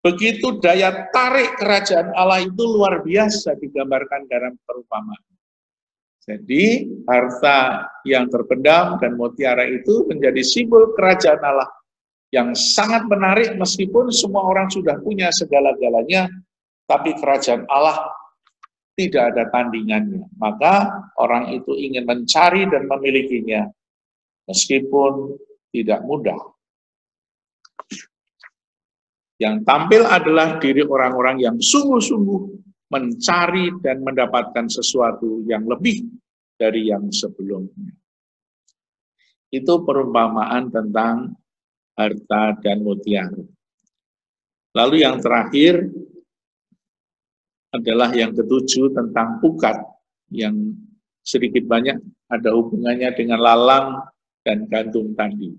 begitu daya tarik kerajaan Allah itu luar biasa digambarkan dalam perumpamaan. Jadi harta yang terpendam dan mutiara itu menjadi simbol kerajaan Allah yang sangat menarik, meskipun semua orang sudah punya segala-galanya, tapi kerajaan Allah tidak ada tandingannya. Maka orang itu ingin mencari dan memilikinya, meskipun tidak mudah. Yang tampil adalah diri orang-orang yang sungguh-sungguh mencari dan mendapatkan sesuatu yang lebih dari yang sebelumnya. Itu perumpamaan tentang harta, dan mutiara. Lalu yang terakhir adalah yang ketujuh tentang pukat, yang sedikit banyak ada hubungannya dengan lalang dan gantung tadi.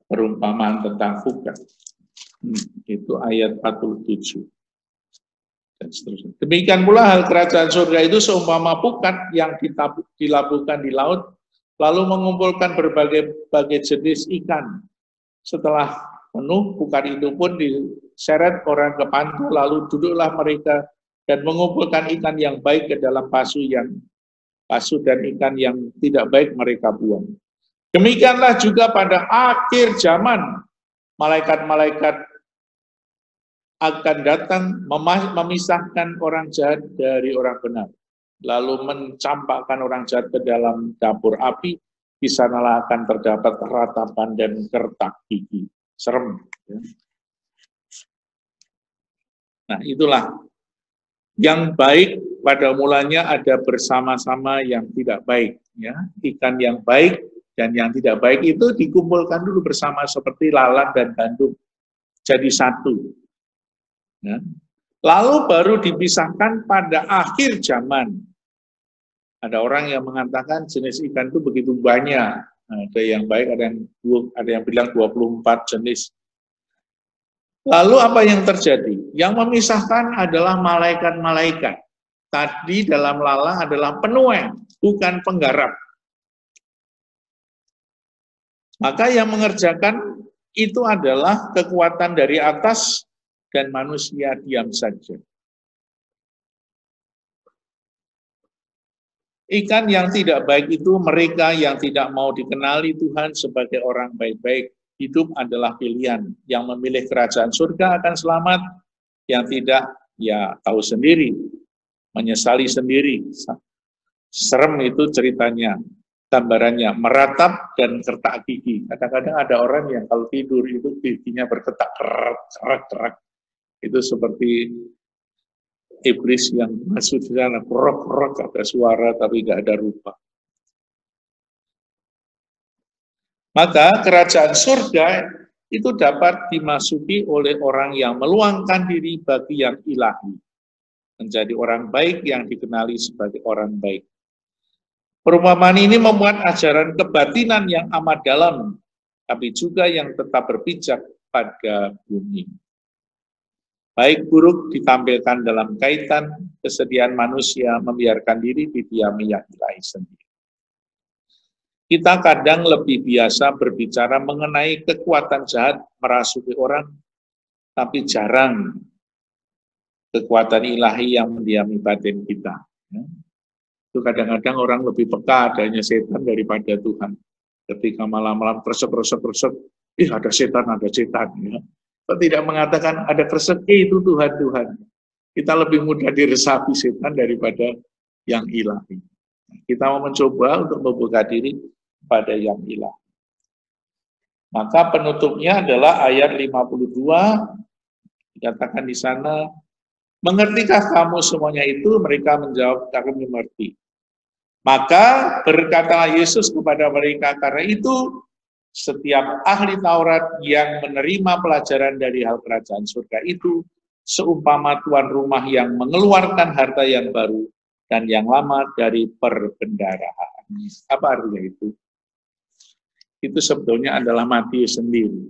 Perumpamaan tentang pukat. Itu ayat 47. Dan seterusnya. Demikian pula hal kerajaan surga itu seumpama pukat yang dilabuhkan di laut, lalu mengumpulkan berbagai jenis ikan. Setelah penuh, pukat itu pun diseret orang ke pantai, lalu duduklah mereka dan mengumpulkan ikan yang baik ke dalam pasu dan ikan yang tidak baik mereka buang. Demikianlah juga pada akhir zaman, malaikat-malaikat akan datang memisahkan orang jahat dari orang benar, lalu mencampakkan orang jahat ke dalam dapur api. Di sanalah akan terdapat ratapan dan kertak gigi. Serem. Ya. Nah, itulah yang baik pada mulanya ada bersama-sama yang tidak baik. Ya. Ikan yang baik dan yang tidak baik itu dikumpulkan dulu bersama seperti lalang dan gandum. Jadi satu. Ya. Lalu baru dipisahkan pada akhir zaman. Ada orang yang mengatakan jenis ikan itu begitu banyak. Ada yang baik, ada yang bilang 24 jenis. Lalu apa yang terjadi? Yang memisahkan adalah malaikat-malaikat. Tadi dalam lalang adalah penueng, bukan penggarap. Maka yang mengerjakan itu adalah kekuatan dari atas dan manusia diam saja. Ikan yang tidak baik itu mereka yang tidak mau dikenali Tuhan sebagai orang baik-baik. Hidup adalah pilihan. Yang memilih kerajaan surga akan selamat. Yang tidak, ya tahu sendiri. Menyesali sendiri. Serem itu ceritanya. Gambarannya, meratap dan kertak gigi. Kadang-kadang ada orang yang kalau tidur itu giginya berketak kerak. Itu seperti iblis yang masuk di sana, krok, ada suara tapi nggak ada rupa. Maka kerajaan surga itu dapat dimasuki oleh orang yang meluangkan diri bagi yang ilahi. Menjadi orang baik yang dikenali sebagai orang baik. Perumpamaan ini memuat ajaran kebatinan yang amat dalam, tapi juga yang tetap berpijak pada bumi. Baik buruk ditampilkan dalam kaitan kesediaan manusia membiarkan diri didiami yang ilahi sendiri. Kita kadang lebih biasa berbicara mengenai kekuatan jahat merasuki orang, tapi jarang kekuatan ilahi yang mendiami batin kita. Itu kadang-kadang orang lebih peka adanya setan daripada Tuhan. Ketika malam-malam kresek, ada setan. Ya. Kita tidak mengatakan ada kresek, itu Tuhan. Kita lebih mudah diresapi setan daripada yang ilahi. Kita mau mencoba untuk membuka diri pada yang ilahi. Maka penutupnya adalah ayat 52, dikatakan di sana, mengertikah kamu semuanya itu? Mereka menjawab, kami mengerti. Maka berkatalah Yesus kepada mereka, karena itu setiap ahli Taurat yang menerima pelajaran dari hal kerajaan surga itu seumpama tuan rumah yang mengeluarkan harta yang baru dan yang lama dari perbendaharaan. Apa artinya itu? Itu sebetulnya adalah Matius sendiri.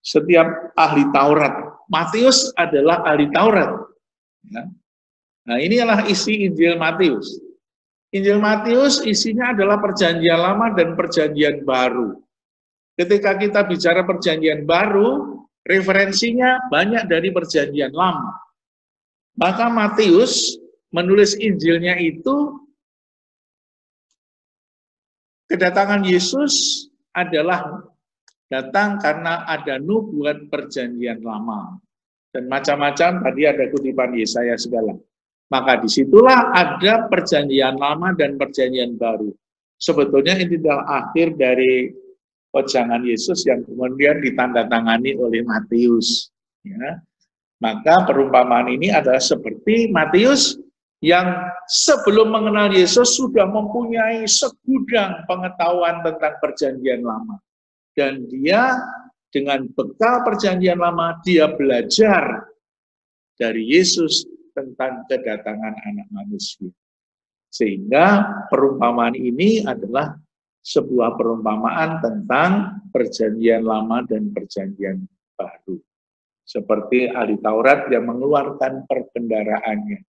Setiap ahli Taurat, Matius adalah ahli Taurat. Nah, inilah isi Injil Matius. Injil Matius isinya adalah perjanjian lama dan perjanjian baru. Ketika kita bicara perjanjian baru, referensinya banyak dari perjanjian lama. Maka Matius menulis Injilnya itu, kedatangan Yesus adalah datang karena ada nubuat perjanjian lama. Dan macam-macam, tadi ada kutipan Yesaya segala. Maka disitulah ada perjanjian lama dan perjanjian baru. Sebetulnya ini adalah akhir dari wejangan Yesus yang kemudian ditandatangani oleh Matius. Ya. Maka perumpamaan ini adalah seperti Matius yang sebelum mengenal Yesus sudah mempunyai segudang pengetahuan tentang perjanjian lama. Dan dia dengan bekal perjanjian lama, dia belajar dari Yesus tentang kedatangan anak manusia. Sehingga perumpamaan ini adalah sebuah perumpamaan tentang perjanjian lama dan perjanjian baru. Seperti ahli Taurat yang mengeluarkan perbendaharanya.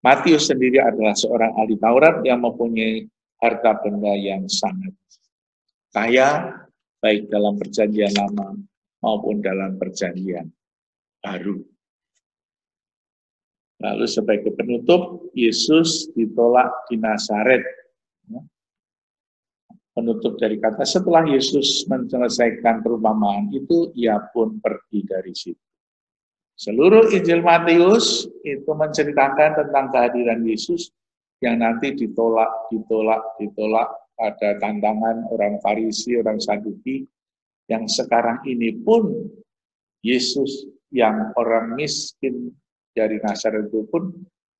Matius sendiri adalah seorang ahli Taurat yang mempunyai harta benda yang sangat kaya, baik dalam perjanjian lama maupun dalam perjanjian baru. Lalu sebagai penutup, Yesus ditolak di Nazaret. Penutup dari kata, setelah Yesus menyelesaikan perumpamaan itu, ia pun pergi dari situ. Seluruh Injil Matius itu menceritakan tentang kehadiran Yesus yang nanti ditolak. Ada tantangan orang Farisi, orang Saduki, yang sekarang ini pun Yesus yang orang miskin dari Nazaret itu pun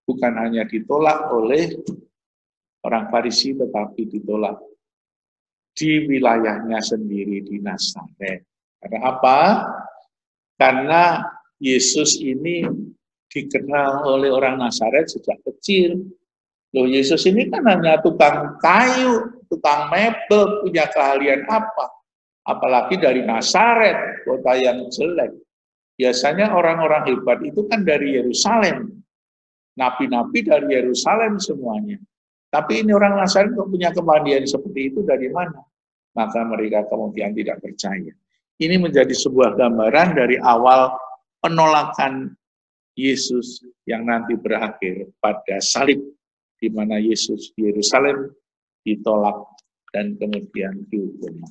bukan hanya ditolak oleh orang Farisi, tetapi ditolak di wilayahnya sendiri di Nazaret. Karena apa? Karena Yesus ini dikenal oleh orang Nazaret sejak kecil. Loh, Yesus ini kan hanya tukang kayu, tukang mebel, punya keahlian apa? Apalagi dari Nazaret, kota yang jelek. Biasanya orang-orang hebat itu kan dari Yerusalem. Nabi-nabi dari Yerusalem semuanya. Tapi ini orang Nazaret kok punya kepandaian seperti itu dari mana? Maka mereka kemudian tidak percaya. Ini menjadi sebuah gambaran dari awal penolakan Yesus yang nanti berakhir pada salib, di mana Yesus di Yerusalem ditolak dan kemudian dihukum.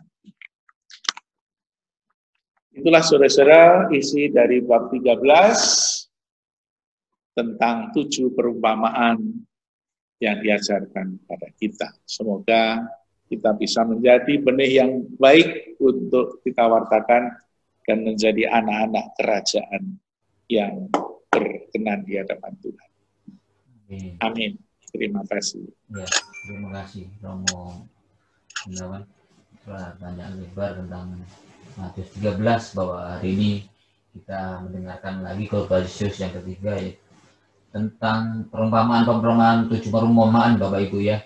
Itulah saudara-saudara isi dari bab 13 tentang 7 perumpamaan yang diajarkan pada kita. Semoga kita bisa menjadi benih yang baik untuk kita wartakan dan menjadi anak-anak kerajaan yang berkenan di hadapan Tuhan. Amin. Terima kasih.
Ya, terima kasih Romo Gunawan telah banyak lebar tentang Matius 13, bahwa hari ini kita mendengarkan lagi khotbah Yesus yang ketiga, ya, tentang perumpamaan 7 perumpamaan Bapak Ibu ya.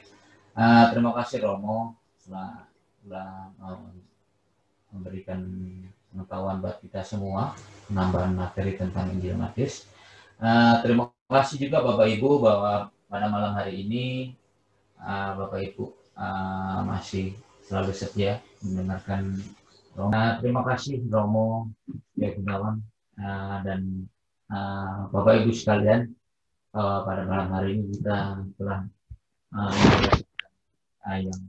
Terima kasih Romo telah memberikan pengetahuan buat kita semua, penambahan materi tentang Injil Matius. Terima kasih juga Bapak Ibu bahwa pada malam hari ini Bapak Ibu masih selalu setia mendengarkan Romo. Terima kasih Romo Gunawan dan Bapak Ibu sekalian, pada malam hari ini kita telah yang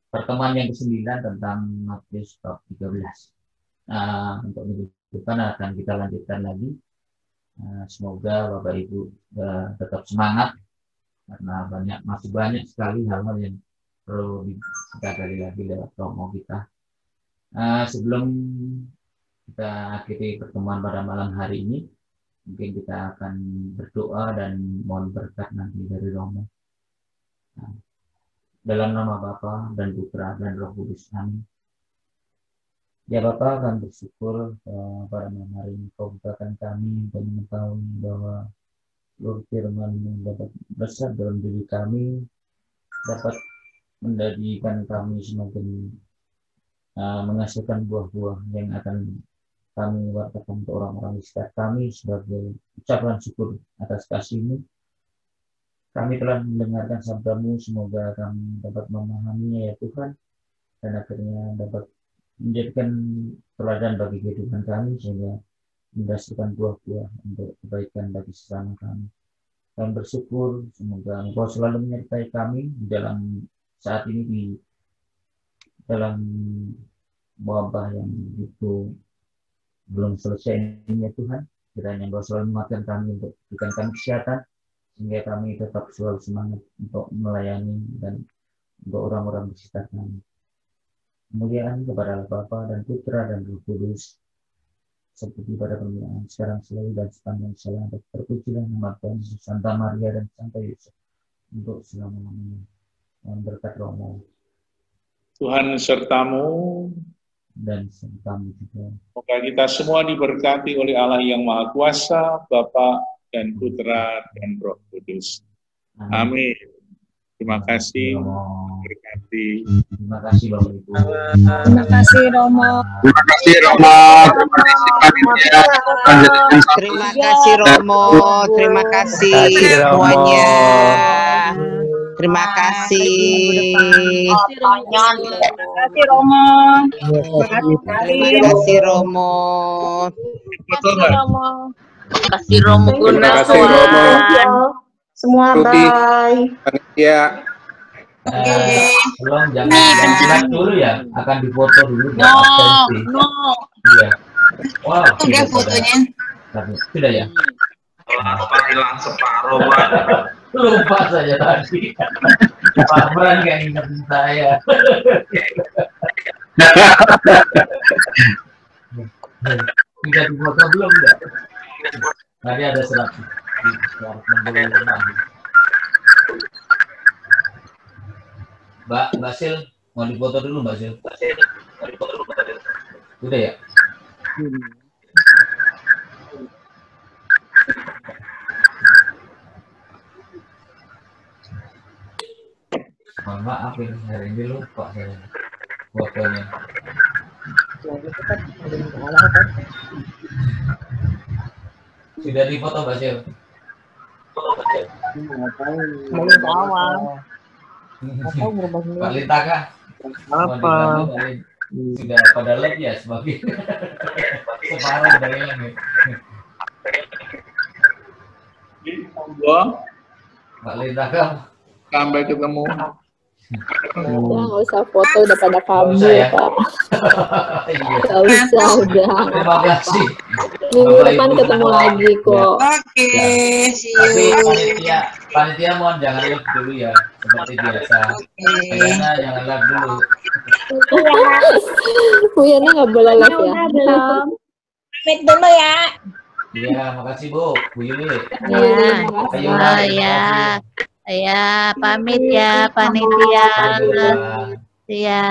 pertemuan yang ke-9 tentang Matius bab 13. Untuk minggu depan akan kita lanjutkan lagi. Semoga Bapak Ibu tetap semangat, karena masih banyak sekali hal-hal yang perlu kita gali lagi lewat Romo kita. Sebelum kita akhiri pertemuan pada malam hari ini, mungkin kita akan berdoa dan mohon berkat nanti dari Romo. Dalam nama Bapa dan Putra dan Roh Kudus, amin. Ya Bapa, kami bersyukur pada malam hari ini Kau bukakan kami dan mengetahui bahwa Lord firman dapat besar dalam diri kami, dapat menjadikan kami semakin menghasilkan buah-buah yang akan kami wartakan ke orang-orang di sekitar kami sebagai ucapan syukur atas kasih-Mu. Kami telah mendengarkan sabda-Mu, semoga kami dapat memahaminya ya Tuhan, dan akhirnya dapat menjadikan teladan bagi kehidupan kami, sehingga menghasilkan buah-buah untuk kebaikan bagi sesama kami. Kami bersyukur, semoga Engkau selalu menyertai kami di dalam saat ini, di dalam wabah yang itu belum selesai ini ya Tuhan. Kiranya Engkau selalu menguatkan kami untuk berikan kami kesehatan, sehingga kami tetap selalu semangat untuk melayani dan untuk orang-orang di sekitar kami. Kemuliaan kepada Bapa dan Putra dan Roh Kudus seperti pada permulaan, sekarang selalu dan sepanjang segala. Terpujilah nama Tuhan Yesus, Santa Maria dan Santa Yusuf untuk selama-lamanya. Mohon berkat Romo
Tuhan sertamu,
dan sertamu juga.
semoga kita semua diberkati oleh Allah yang Maha Kuasa, Bapa dan Putra dan Roh Kudus. Amin. Terima kasih. Berkati.
Terima kasih Bapak Ibu.
Terima kasih Romo.
Terima kasih Romo. Terima kasih panitia.
Terima kasih Romo. Terima kasih semuanya. Terima kasih.
Terima kasih Romo.
Terima kasih Romo.
Terima kasih Romo.
Terima kasih Romo.
Semua bye.
Panitia.
Tolong jangan lihat dulu ya, akan difoto dulu.
No.
Iya. Wow.
Sudah fotonya.
Sudah ya.
Apa hilang separuh, Pak?
Lupa saja tadi. Pak Bran nggak ingetin saya. Sudah difoto belum enggak? Tadi ada surat. Mbak Sil, mau difoto dulu Mbak Sil. Udah ya? Mohon maaf ini hari ini lupa saya fotonya. Sudah difoto Mbak Sil? Pak Lintaka? Apa? Sudah pada live ya sebagai separuh dari ini. Pak Lintaka?
Sampai ketemu.
Nggak usah foto, udah pada kabur
ya?
Pak.
Iya.
Nggak usah, udah.
Terima kasih.
Minggu depan ketemu lagi kok.
Oke,
Tapi panitia mohon jangan live dulu ya, seperti biasa. Karena jangan live dulu.
Bu Yana nggak boleh live ya?
Belum. Pamit dulu ya.
Iya, makasih Bu Yuli.
Iya,
Ayo,
Oh ya. Ya, pamit ya panitia. Ya.